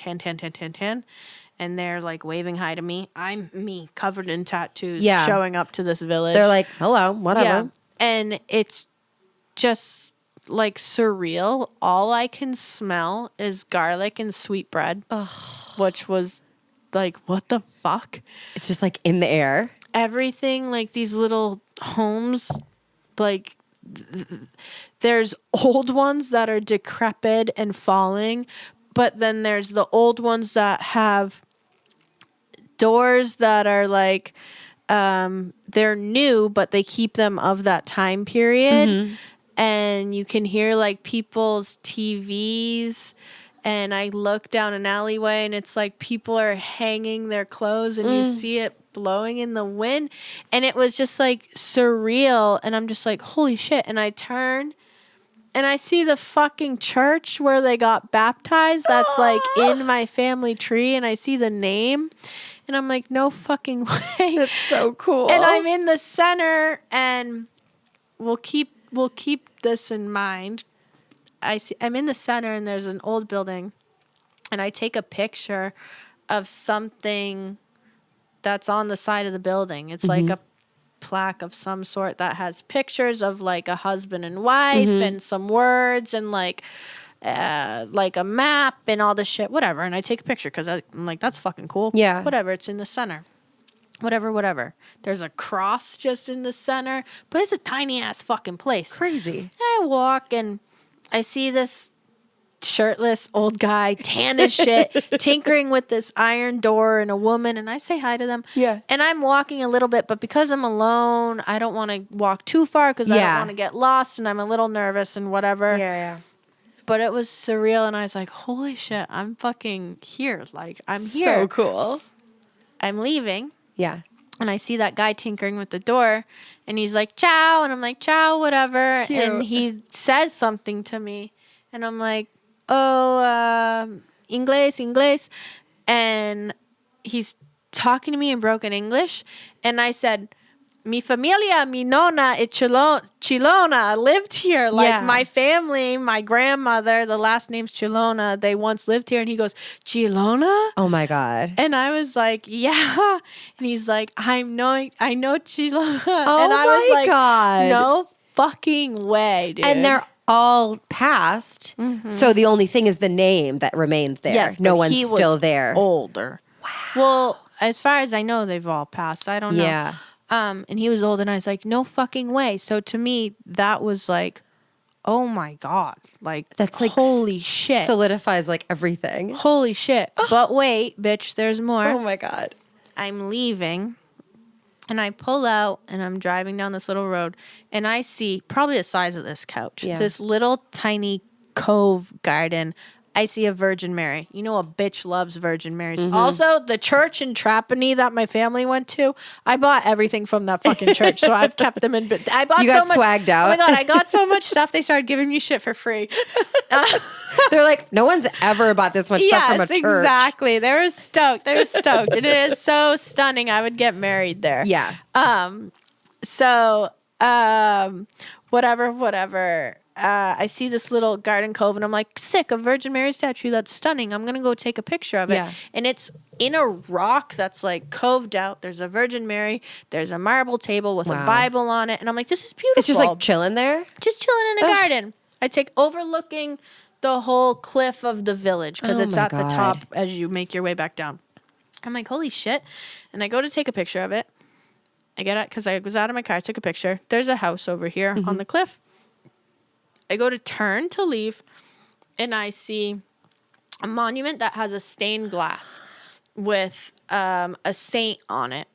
And they're like waving hi to me. I'm me, covered in tattoos, showing up to this village. They're like, hello, whatever. Yeah. And it's just like surreal. All I can smell is garlic and sweetbread, which was like, what the fuck? It's just like in the air. Everything, like these little homes, like there's old ones that are decrepit and falling, but then there's the old ones that have doors that are like they're new, but they keep them of that time period. And you can hear like people's TVs. And I look down an alleyway and it's like people are hanging their clothes and you see it blowing in the wind. And it was just like surreal. And I'm just like, holy shit. And I turn and I see the fucking church where they got baptized. That's like in my family tree. And I see the name. And I'm like, no fucking way. That's so cool. And I'm in the center, and we'll keep this in mind. I'm in the center, and there's an old building, and I take a picture of something that's on the side of the building. It's like a plaque of some sort that has pictures of like a husband and wife and some words and like a map and all this shit, whatever. And I take a picture because I'm like, that's fucking cool. Yeah. Whatever. It's in the center. Whatever. There's a cross just in the center, but it's a tiny ass fucking place. Crazy. And I walk and I see this shirtless old guy, tan as shit, tinkering with this iron door and a woman, and I say hi to them. Yeah. And I'm walking a little bit, but because I'm alone, I don't want to walk too far because I don't want to get lost, and I'm a little nervous and whatever. Yeah. But it was surreal, and I was like, holy shit, I'm fucking here. Like, I'm here. So cool. I'm leaving. Yeah. And I see that guy tinkering with the door, and he's like, ciao. And I'm like, ciao, whatever. Cute. And he says something to me. And I'm like, Inglés. And he's talking to me in broken English. And I said, mi familia, mi nonna, es Chilona, lived here. Like my family, my grandmother, the last name's Chilona, they once lived here. And he goes, Chilona? Oh my God. And I was like, yeah. And he's like, I know Chilona. Oh and I was my like, God. no fucking way, dude. And they're all passed. So the only thing is the name that remains there. Yes, no but one's he was still there. Older. Wow. Well, as far as I know, they've all passed. I don't know. Yeah. And he was old, and I was like, no fucking way. So to me, that was like, oh my God. Like, That's like holy shit. Solidifies like everything. Holy shit. But wait, bitch, there's more. Oh my God. I'm leaving, and I pull out, and I'm driving down this little road, and I see probably the size of this couch, this little tiny cove garden. I see a Virgin Mary. You know, a bitch loves Virgin Marys. Also, the church in Trapani that my family went to, I bought everything from that fucking church, so I've kept them in. I bought You got so much, swagged out. Oh my God, I got so much stuff. They started giving me shit for free. They're like, no one's ever bought this much stuff from a church. Exactly. They were stoked. And it is so stunning. I would get married there. Yeah. Whatever. I see this little garden cove, and I'm like, sick, a Virgin Mary statue. That's stunning. I'm going to go take a picture of it. Yeah. And it's in a rock that's like coved out. There's a Virgin Mary. There's a marble table with a Bible on it. And I'm like, this is beautiful. It's just like chilling there. Just chilling in a garden. I take overlooking the whole cliff of the village because it's at the top as you make your way back down. I'm like, holy shit. And I go to take a picture of it. I get it because I was out of my car. I took a picture. There's a house over here on the cliff. I go to turn to leave, and I see a monument that has a stained glass with a saint on it.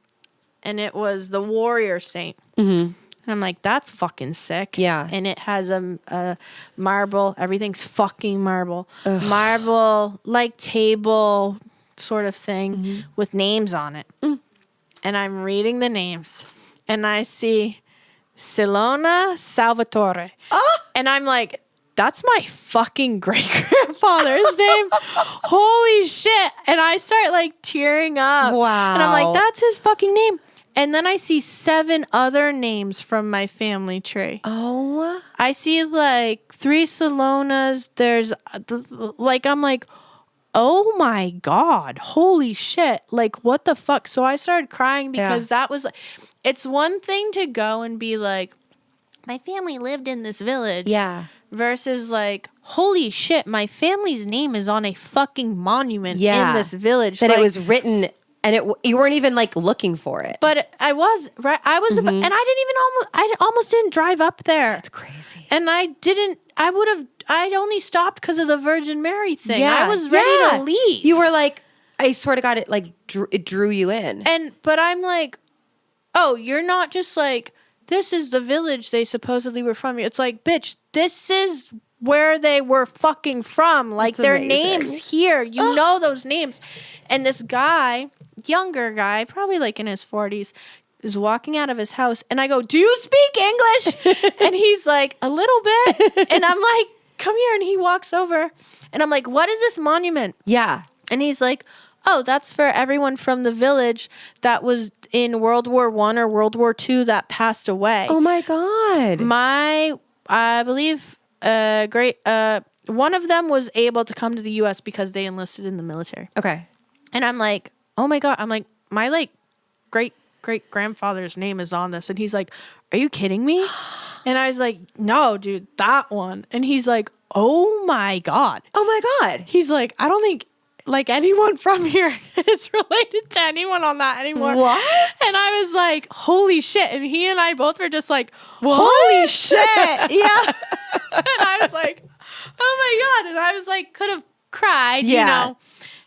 And it was the warrior saint. And I'm like, that's fucking sick. Yeah. And it has a marble. Everything's fucking marble. Ugh. Marble, like table sort of thing with names on it. And I'm reading the names. And I see Silona Salvatore. And I'm like, that's my fucking great-grandfather's name. Holy shit. And I start like tearing up. Wow. And I'm like, that's his fucking name. And then I see 7 other names from my family tree. Oh. I see like 3 Salonas. There's like, I'm like, oh my God, holy shit. Like, what the fuck? So I started crying because that was like, it's one thing to go and be like, my family lived in this village. Yeah. Versus like, holy shit, my family's name is on a fucking monument in this village. That like, it was written And you weren't even like looking for it. But I was, right? I was, and I almost didn't drive up there. That's crazy. And I'd only stopped because of the Virgin Mary thing. Yeah. I was ready to leave. You were like, I swear to God, it drew you in. But I'm like, oh, you're not just like, this is the village they supposedly were from. It's like, bitch, this is where they were fucking from. Like, That's their amazing. names here. You know those names. And this guy, younger guy, probably like in his 40s, is walking out of his house. And I go, do you speak English? And he's like, a little bit. And I'm like, come here. And he walks over. And I'm like, what is this monument? Yeah. And he's like, oh, that's for everyone from the village that was in World War I or World War II that passed away. Oh my God. I believe, one of them was able to come to the U.S. because they enlisted in the military. Okay. And I'm like, oh my God. I'm like, my like great grandfather's name is on this. And he's like, are you kidding me? And I was like, no, dude, that one. And he's like, oh my God. Oh my God. He's like, I don't think like anyone from here is related to anyone on that anymore. What? And I was like, holy shit. And he and I both were just like, holy shit. Yeah. And I was like, oh my God. And I was like, could have cried, you know.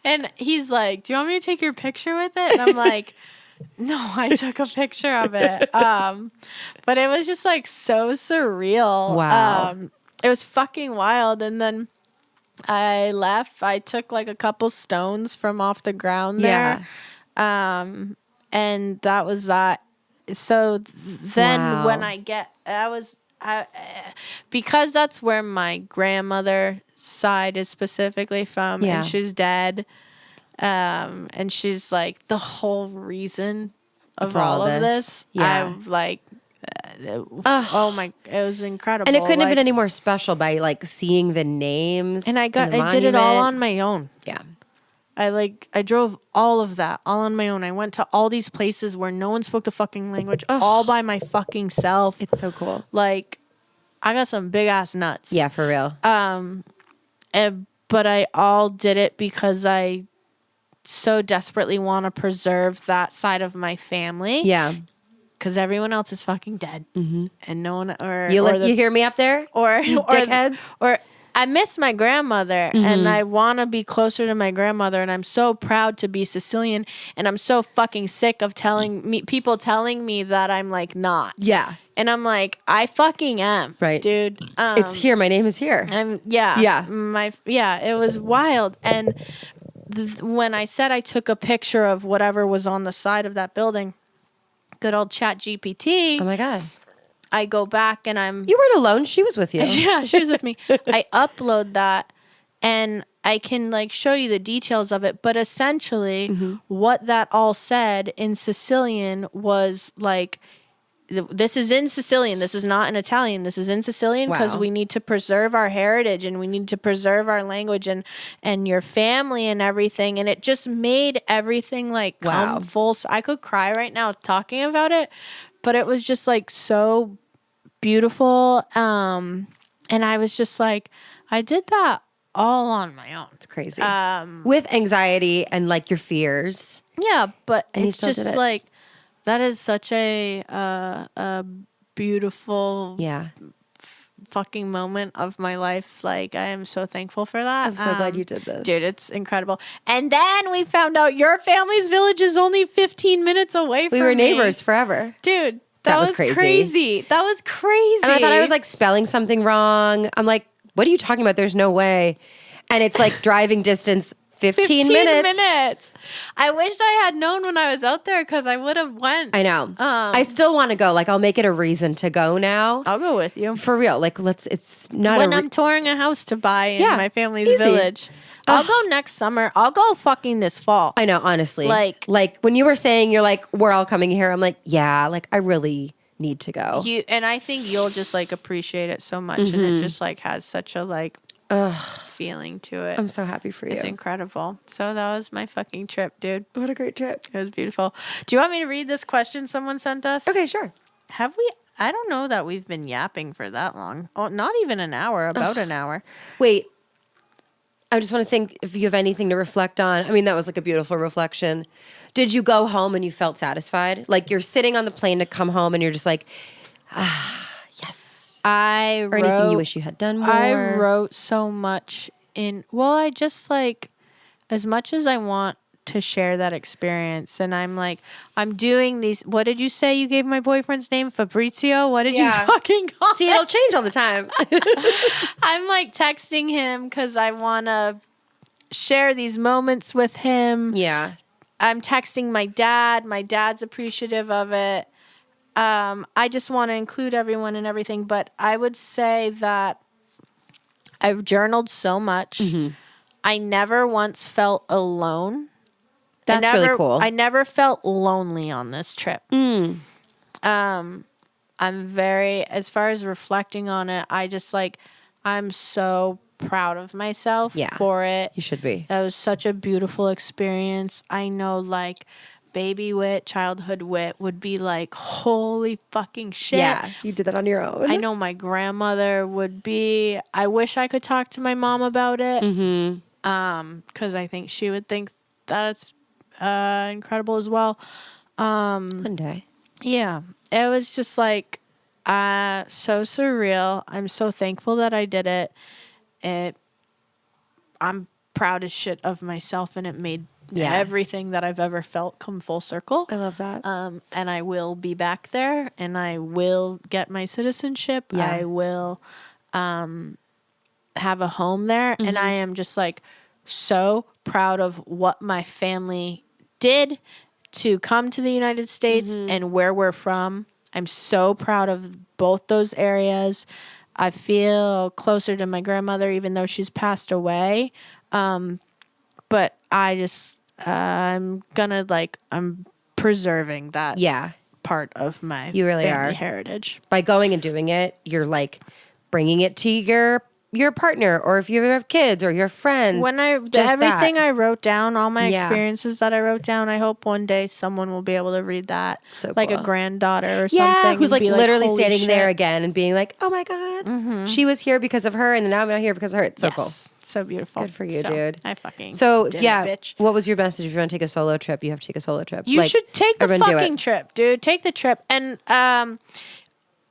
And he's like, do you want me to take your picture with it? And I'm like, no, I took a picture of it. But it was just like so surreal. Wow. It was fucking wild. And then I left. I took like a couple stones from off the ground there. And that was that. So then when I get, because that's where my grandmother side is specifically from, and she's dead. And she's like the whole reason of all of this. Yeah. I'm like, oh my, it was incredible. And it couldn't have been any more special by like seeing the names. And I did it all on my own. Yeah. I drove all of that all on my own. I went to all these places where no one spoke the fucking language, all by my fucking self. It's so cool. Like, I got some big ass nuts. Yeah, for real. But I all did it because I so desperately want to preserve that side of my family. Yeah. Because everyone else is fucking dead. Mm-hmm. And no one, you hear me up there? You dickheads? Or I miss my grandmother, and I want to be closer to my grandmother, and I'm so proud to be Sicilian, and I'm so fucking sick of people telling me that I'm like not. Yeah. And I'm like, I fucking am. Right. Dude. It's here. My name is here. Yeah. It was wild. And when I said I took a picture of whatever was on the side of that building, good old Chat GPT. Oh my God. I go back and You weren't alone. She was with you. Yeah, she was with me. I upload that and I can like show you the details of it. But essentially, what that all said in Sicilian was like, this is in Sicilian. This is not in Italian. This is in Sicilian because we need to preserve our heritage and we need to preserve our language and your family and everything. And it just made everything like come full. I could cry right now talking about it, but it was just like so beautiful. And I was just like, I did that all on my own. It's crazy. With anxiety and like your fears. Yeah, but And it's just like, that is such a beautiful fucking moment of my life. Like, I am so thankful for that. I'm so glad you did this. Dude, it's incredible. And then we found out your family's village is only 15 minutes away from me. We were neighbors forever. Dude, that was crazy. That was crazy. And I thought I was like spelling something wrong. I'm like, what are you talking about? There's no way. And it's like driving distance 15 minutes. I wish I had known when I was out there because I would have went. I know. I still want to go. Like, I'll make it a reason to go now. I'll go with you. For real. Like, it's not when I'm touring a house to buy in my family's easy. village. I'll go next summer. I'll go fucking this fall. I know, honestly. Like when you were saying you're like, we're all coming here, I'm like, yeah, like I really need to go. And I think you'll just like appreciate it so much. And it just like has such a like feeling to it. I'm so happy for you. It's incredible. So that was my fucking trip, dude. What a great trip. It was beautiful. Do you want me to read this question someone sent us? Okay, sure. Have we? I don't know that we've been yapping for that long. Oh, not even an hour, about an hour. Wait. I just want to think if you have anything to reflect on. I mean, that was like a beautiful reflection. Did you go home and you felt satisfied? Like you're sitting on the plane to come home and you're just like, yes. Or anything you wish you had done more? I wrote so much I just like, as much as I want to share that experience, and I'm like, I'm doing these. What did you say you gave my boyfriend's name? Fabrizio? What did you fucking call See, it'll change all the time. I'm like texting him because I want to share these moments with him. Yeah. I'm texting my dad. My dad's appreciative of it. I just want to include everyone and everything, but I would say that I've journaled so much. Mm-hmm. I never once felt alone. That's really cool. I never felt lonely on this trip. I'm very, as far as reflecting on it, I just like, I'm so proud of myself for it. You should be. That was such a beautiful experience. I know like baby Whit, childhood Whit would be like, holy fucking shit. Yeah, you did that on your own. I know my grandmother would be, I wish I could talk to my mom about it. Mm-hmm. Because I think she would think that it's incredible as well. One day. Yeah. It was just like so surreal. I'm so thankful that I did it. I'm proud as shit of myself, and it made everything that I've ever felt come full circle. I love that. And I will be back there, and I will get my citizenship. Yeah. I will have a home there. Mm-hmm. And I am just like so proud of what my family did to come to the United States and where we're from. I'm so proud of both those areas. I feel closer to my grandmother, even though she's passed away. But I just, I'm preserving that part of my family heritage. By going and doing it, you're like bringing it to your partner, or if you have kids or your friends. Everything I wrote down, all my experiences that I wrote down, I hope one day someone will be able to read that. So like cool. A granddaughter or something. Who's like literally standing there again and being like, oh my God, she was here because of her and now I'm not here because of her. It's so cool. So beautiful. Good for you, dude. I fucking did it, bitch. What was your message? If you want to take a solo trip, you have to take a solo trip. You should take the fucking trip, dude. Take the trip. And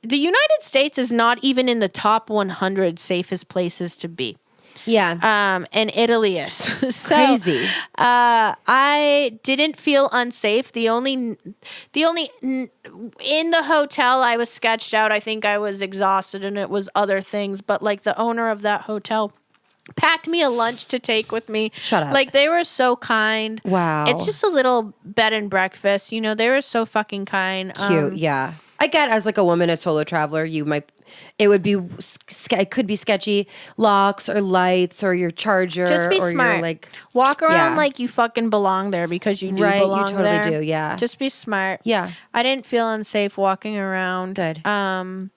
the United States is not even in the top 100 safest places to be. Yeah. And Italy is. So, crazy. I didn't feel unsafe. The only in the hotel I was sketched out. I think I was exhausted and it was other things. But like the owner of that hotel packed me a lunch to take with me. Shut up. Like they were so kind. Wow. It's just a little bed and breakfast. You know, they were so fucking kind. Cute. Yeah. I get as like a woman, a solo traveler, it could be sketchy locks or lights or your charger. Just be or smart. Like walk around like you fucking belong there because you do belong there. You totally do. Yeah. Just be smart. Yeah. I didn't feel unsafe walking around. Good. I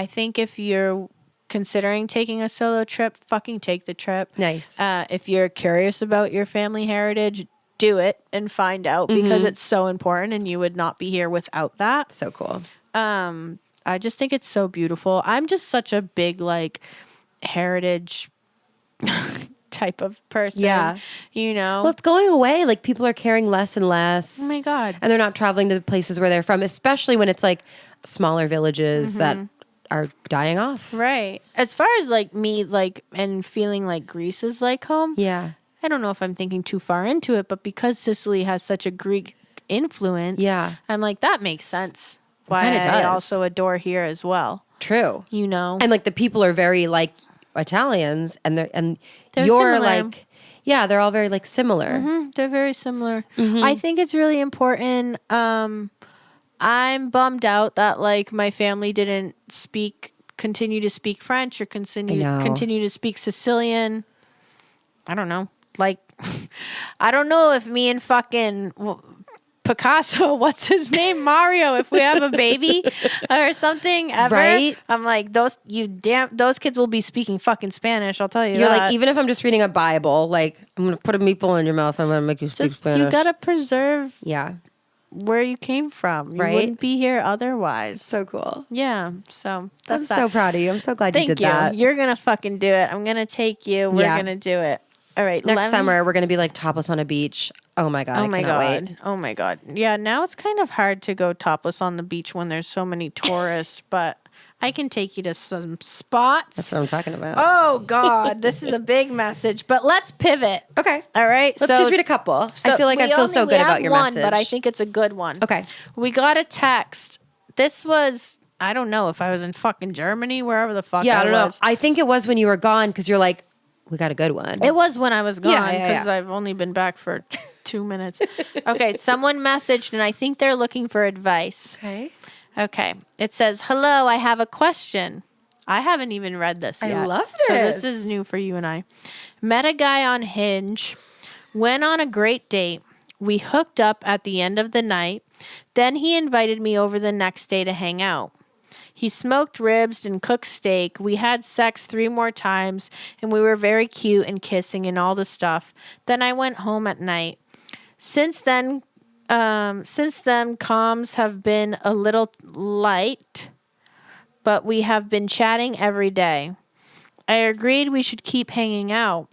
think if you're considering taking a solo trip, fucking take the trip. Nice. If you're curious about your family heritage, do it and find out because it's so important and you would not be here without that. So cool. I just think it's so beautiful. I'm just such a big like heritage type of person. Yeah. You know? Well, it's going away. Like people are caring less and less. Oh my God. And they're not traveling to the places where they're from, especially when it's like smaller villages that are dying off. Right. As far as like me like and feeling like Greece is like home. Yeah. I don't know if I'm thinking too far into it, but because Sicily has such a Greek influence, I'm like, that makes sense. Why I also adore here as well. True. You know? And like the people are very like Italians and you're similar. like, they're all very like similar. Mm-hmm. They're very similar. Mm-hmm. I think it's really important. I'm bummed out that like my family didn't continue to speak French or continue to speak Sicilian. I don't know. Like, I don't know if me and fucking Picasso, what's his name? Mario, if we have a baby or something ever. Right? I'm like, those kids will be speaking fucking Spanish, I'll tell you You're that. like, even if I'm just reading a Bible, like, I'm going to put a meatball in your mouth, I'm going to make you speak Spanish. You got to preserve where you came from. You Right? wouldn't be here otherwise. So cool. Yeah. So that's I'm that. so proud of you. I'm so glad you Thank did you. that. You're gonna fucking do it. I'm gonna take you. We're Yeah. gonna do it. All right. Next summer, we're going to be like topless on a beach. Oh my God. Oh I my cannot god. wait. Oh my god. Yeah, now it's kind of hard to go topless on the beach when there's so many tourists, but I can take you to some spots. That's what I'm talking about. Oh god, this is a big message, but let's pivot. Okay. All right. Let's just read a couple. I feel like I feel so good about your one, message. but I think it's a good one. Okay. We got a text. This was, I don't know if I was in fucking Germany, wherever the fuck Yeah, I don't know. was. I think it was when you were gone because you're like, we got a good one. It was when I was gone Yeah, because yeah. I've only been back for 2 minutes. Okay, someone messaged and I think they're looking for advice. Okay. Okay, it says, "Hello, I have a question." I haven't even read this I yet. love So this this. is new for you and I. Met a guy on Hinge, went on a great date. We hooked up at the end of the night. Then he invited me over the next day to hang out. He smoked ribs and cooked steak. We had sex 3 more times, and we were very cute and kissing and all the stuff. Then I went home at night. Since then, comms have been a little light, but we have been chatting every day. I agreed we should keep hanging out,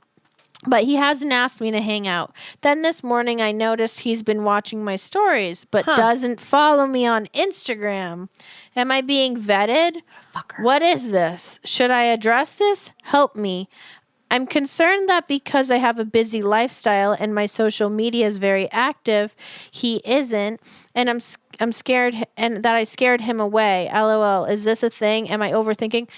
but he hasn't asked me to hang out. Then this morning I noticed he's been watching my stories, but doesn't follow me on Instagram. Am I being vetted? Fucker. What is this? Should I address this? Help me. I'm concerned that because I have a busy lifestyle and my social media is very active, he isn't, and I'm scared and that I scared him away. LOL. Is this a thing? Am I overthinking?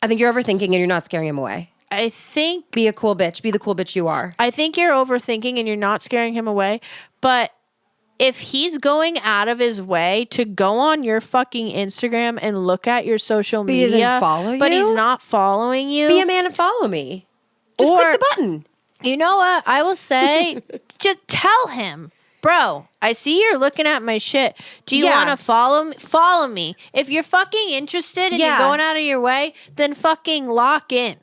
I think you're overthinking and you're not scaring him away. I think Be a cool bitch. Be the cool bitch you are. you're overthinking and you're not scaring him away. But if he's going out of his way to go on your fucking Instagram and look at your social he media, doesn't follow but you? he's not following you, Be a man and follow me. Just Or- click the button. you know what? I will say, just tell him, bro, I see you're looking at my shit. Do you Yeah. want to follow me? Follow me. If you're fucking interested and Yeah. you're going out of your way, then fucking lock in.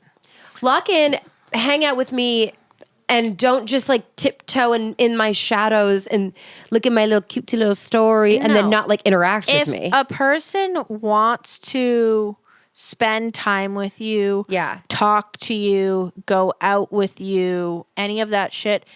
Lock in, hang out with me, and don't just like tiptoe in my shadows and look at my little cute little story and then No. not like interact If with me. a person wants to spend time with you, Yeah. talk to you, go out with you, any of that shit,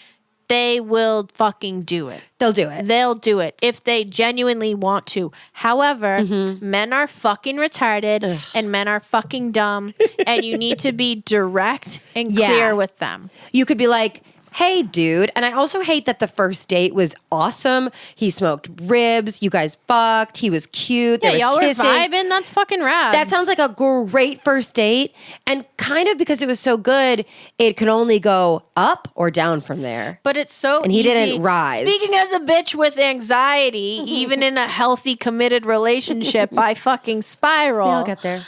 they will fucking do it. They'll do it. They'll do it if they genuinely want to. However, men are fucking retarded and men are fucking dumb, and you need to be direct and Yeah. clear with them. You could be like, hey, dude. And I also hate that the first date was awesome. He smoked ribs. You guys fucked. He was cute. Yeah, There was y'all kissing. were vibing. That's fucking rad. That sounds like a great first date. And kind of because it was so good, it can only go up or down from there. But it's so And he easy. didn't rise. Speaking as a bitch with anxiety, even in a healthy, committed relationship, I fucking spiral. I'll get there.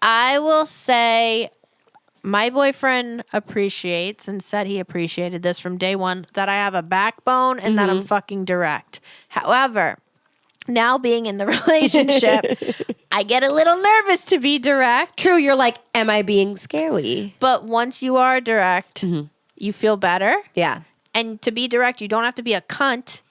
I will say my boyfriend appreciates and said he appreciated this from day one, that I have a backbone and that I'm fucking direct. However, now being in the relationship, I get a little nervous to be direct. True, you're like, am I being scary? But once you are direct, you feel better. Yeah. And to be direct, you don't have to be a cunt.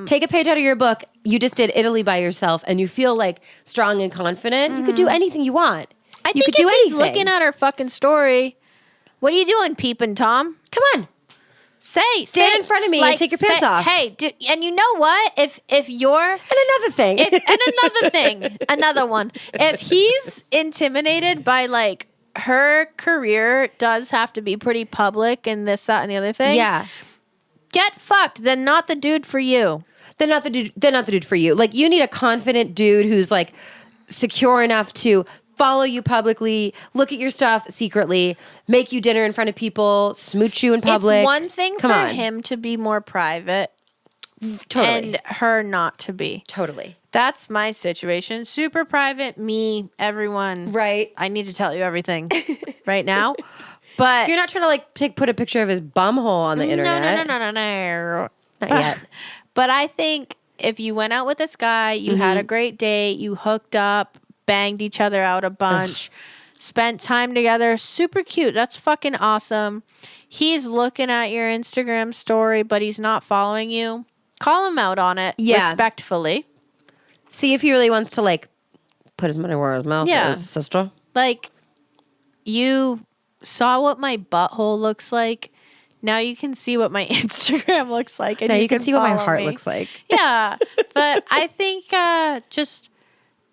Take a page out of your book. You just did Italy by yourself and you feel like strong and confident. You could do anything you want. I you think could if do he's anything. looking at her fucking story, what are you doing, peeping Tom? Come on. Stand Say- in front of me and take your pants off. Hey, and you know what? If you're And another thing. another one. If he's intimidated by like her career does have to be pretty public and this, that, and the other thing. yeah. Get fucked. Then not the dude for you. They're not the dude for you. Like you need a confident dude who's like secure enough to follow you publicly, look at your stuff secretly, make you dinner in front of people, smooch you in public. It's one thing Come for on. him to be more private Totally. and her not to be. Totally. That's my situation. Super private, me, everyone. Right. I need to tell you everything right now. But You're not trying to like put a picture of his bum hole on the internet. No. Not yet. But I think if you went out with this guy, you had a great date, you hooked up, banged each other out a bunch, spent time together, super cute. That's fucking awesome. He's looking at your Instagram story, but he's not following you. Call him out on it respectfully. See if he really wants to like put his money where his mouth is, sister. Like, you saw what my butthole looks like. Now you can see what my Instagram looks like. And now you can see what my follow heart me. looks like. Yeah. But I think just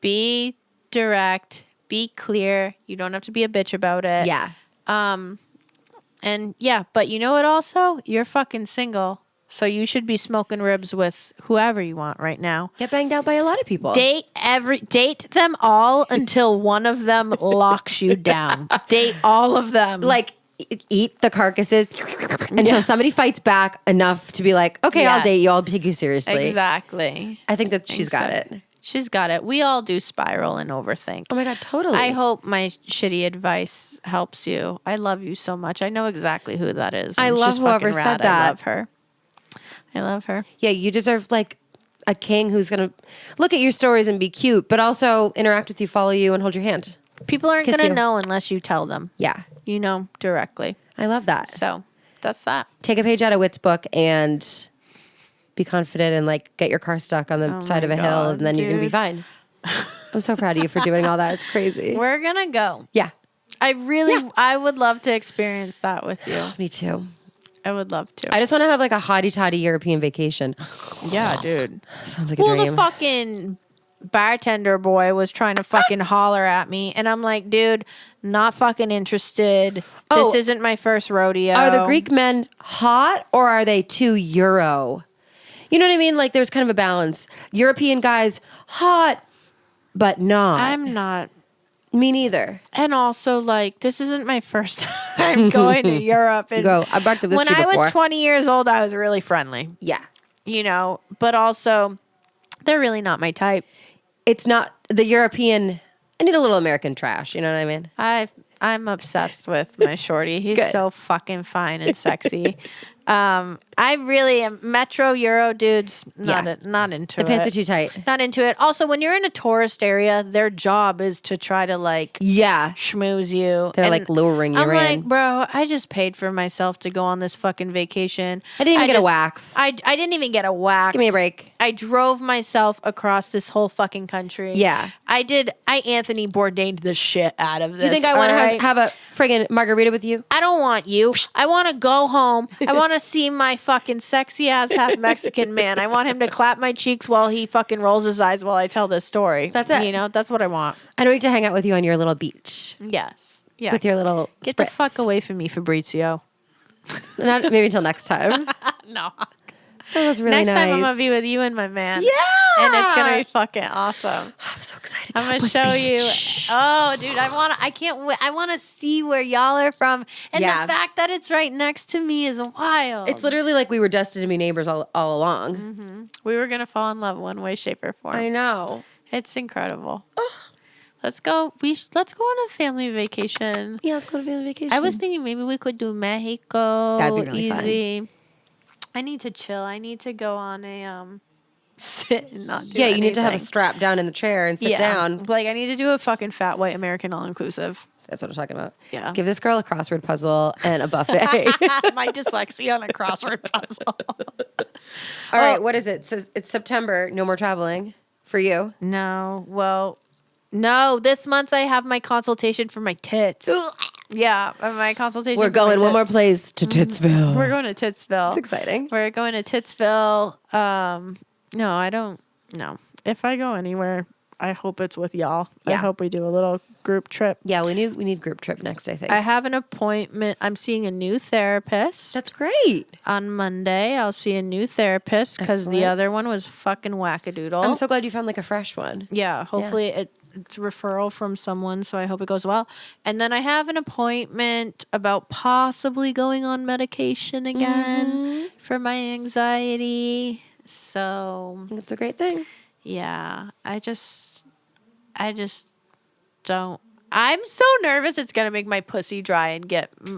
be direct, be clear. You don't have to be a bitch about it. Yeah. And yeah, but you know what also? You're fucking single. So you should be smoking ribs with whoever you want right now. Get banged out by a lot of people. Date them all until one of them locks you down. Date all of them. Like, eat the carcasses until somebody fights back enough to be like, okay, I'll Yes. date you. I'll take you seriously. Exactly. I think that she's got it. She's got it. We all do spiral and overthink. Oh my God, totally. I hope my shitty advice helps you. I love you so much. I know exactly who that is. I and love she's whoever fucking said rad. that. I love her. I love her. Yeah, you deserve like a king who's going to look at your stories and be cute, but also interact with you, follow you, and hold your hand. People aren't Kiss going to you. know unless you tell them. Yeah, You know directly. I love that. So that's that. Take a page out of Whit's book and be confident and like get your car stuck on the side my of a hill, God, and then you're going to be dude. fine. I'm so proud of you for doing all that. It's crazy. We're going to go. Yeah, I would love to experience that with you. me too. I would love to. I just want to have like a hottie-toddy European vacation. Yeah, dude. Sounds like a Well, dream. the fucking bartender boy was trying to fucking holler at me, and I'm like, dude, not fucking interested. Oh. This isn't my first rodeo. Are the Greek men hot or are they too Euro? You know what I mean? Like there's kind of a balance. European guys, hot, but not. I'm not. Me neither. And also, like, this isn't my first time going to Europe. And Go. I've back to this when shit I before. was 20 years old, I was really friendly, Yeah. you know, but also, they're really not my type. It's not the European. I need a little American trash. You know what I mean? I'm obsessed with my shorty. He's Good. so fucking fine and sexy. I really am Metro Euro dudes. Not into The it. pants are too tight. Not into it. Also, when you're in a tourist area, their job is to try to like Yeah. schmooze you. They're And like luring you I'm in. like, bro, I just paid for myself to go on this fucking vacation. I didn't even get a wax. I didn't even get a wax. Give me a break. I drove myself across this whole fucking country. Yeah. I Anthony Bourdained the shit out of this. You think I want to all right? have a friggin' margarita with you? I don't want you. I want to go home. I want to see my fucking sexy ass half Mexican man. I want him to clap my cheeks while he fucking rolls his eyes while I tell this story. That's it. You know, that's what I want. I don't need to hang out with you on your little beach Yes. Yeah. with your little Get the spritz. fuck away from me, Fabrizio. Not maybe until next time. No. That was really Next nice. time I'm gonna be with you and my man. Yeah. And it's gonna be fucking awesome. I'm so excited. I'm gonna Topless show beach. you. Oh, dude, I can't wait. I want to see where y'all are from, and Yeah. the fact that it's right next to me is wild. It's literally like we were destined to be neighbors all along. We were gonna fall in love one way, shape, or form. I know. It's incredible. Let's go. Let's go on a family vacation. Yeah, let's go to family vacation. I was thinking maybe we could do Mexico. That'd be really fun. easy. I need to chill. I need to go on a sit and not do Yeah, you need to have a anything. strap down in the chair and sit down. Like I need to do a fucking fat white American all inclusive. That's what I'm talking about. Yeah. Give this girl a crossword puzzle and a buffet. My dyslexia on a crossword puzzle. All right, what is it? So it's September. No more traveling for you. No, well, no. This month I have my consultation for my tits. Yeah, my consultation. We're for going my one more tits. place to Titsville. We're going to Titsville. It's exciting. We're going to Titsville. No, I don't. No, if I go anywhere, I hope it's with y'all. I Yeah. hope we do a little group trip. Yeah, we need group trip next, I think. I have an appointment. I'm seeing a new therapist. That's great. On Monday, I'll see a new therapist because the Excellent. other one was fucking wackadoodle. I'm so glad you found like a fresh one. Yeah, hopefully it's a referral from someone, so I hope it goes well. And then I have an appointment about possibly going on medication again for my anxiety. So, It's a great thing. yeah, I just don't. I'm so nervous it's going to make my pussy dry and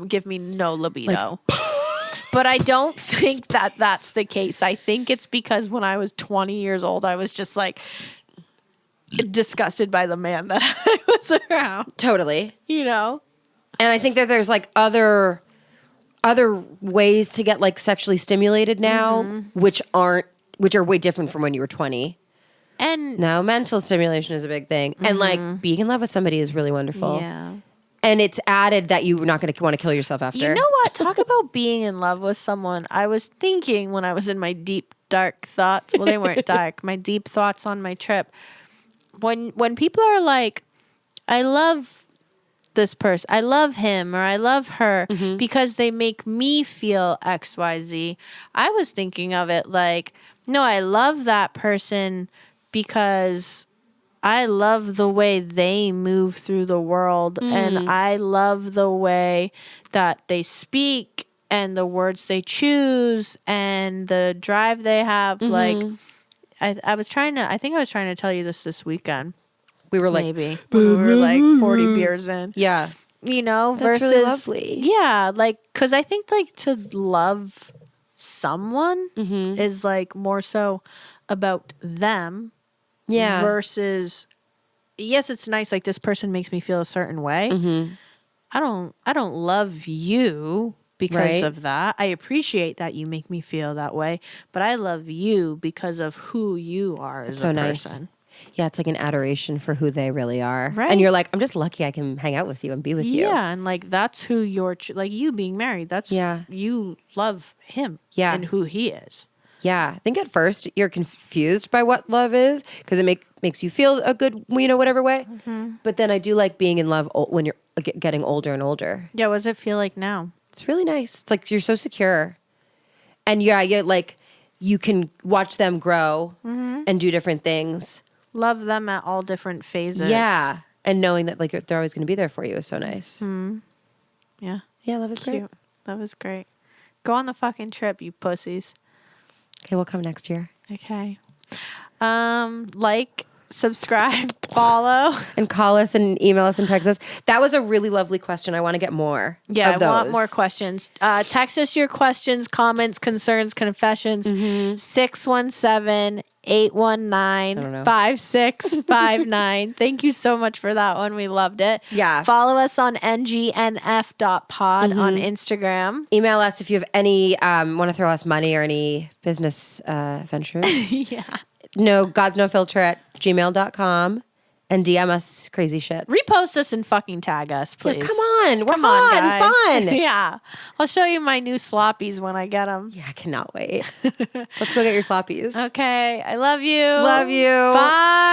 give me no libido. But I don't think that that's the case. I think it's because when I was 20 years old, I was just like disgusted by the man that I was around, Totally. you know? And I think that there's like other ways to get like sexually stimulated now, which aren't which are way different from when you were 20. And No, mental stimulation is a big thing. And like being in love with somebody is really wonderful. yeah. And it's added that you're not going to want to kill yourself after. You know what? Talk about being in love with someone. I was thinking when I was in my deep, dark thoughts. Well, they weren't dark. My deep thoughts on my trip. When people are like, I love this person, I love him or I love her because they make me feel XYZ. I was thinking of it like, no, I love that person because I love the way they move through the world and I love the way that they speak and the words they choose and the drive they have. Like, I was trying to tell you this weekend. We were like, Maybe when we were like 40 beers in. yeah. You know, That's versus really lovely. Yeah, like because I think like to love someone is like more so about them. Yeah. Versus, yes, it's nice. Like this person makes me feel a certain way. I don't love you because Right. of that. I appreciate that you make me feel that way, but I love you because of who you are as so a nice. person. Yeah, it's like an adoration for who they really are. Right. And you're like, I'm just lucky I can hang out with you and be with you. Yeah, and like that's who you're like you being married. That's you love him. Yeah. and who he is. Yeah. I think at first you're confused by what love is because it makes you feel a good, whatever way. But then I do like being in love when you're getting older and older. Yeah, what does it feel like now? It's really nice. It's like you're so secure. And yeah, you can watch them grow and do different things. Love them at all different phases. Yeah. And knowing that like they're always going to be there for you is so nice. Yeah. Yeah, love is great. Cute. That was great. Go on the fucking trip, you pussies. Okay, we'll come next year. Okay. Like, subscribe, follow. And call us and email us and text us. That was a really lovely question. I want to get more. Yeah, of I want those. more questions. Text us your questions, comments, concerns, confessions. 617-819-5659. Thank you so much for that one. We loved it. Yeah. Follow us on ngnf.pod on Instagram. Email us if you have any, want to throw us money or any business ventures. Yeah. No, God's No Filter at gmail.com and DM us crazy shit. Repost us and fucking tag us, please. Yeah, come on. We're Come on, fun. guys. Fun. Yeah. I'll show you my new sloppies when I get them. Yeah, I cannot wait. Let's go get your sloppies. Okay. I love you. Love you. Bye.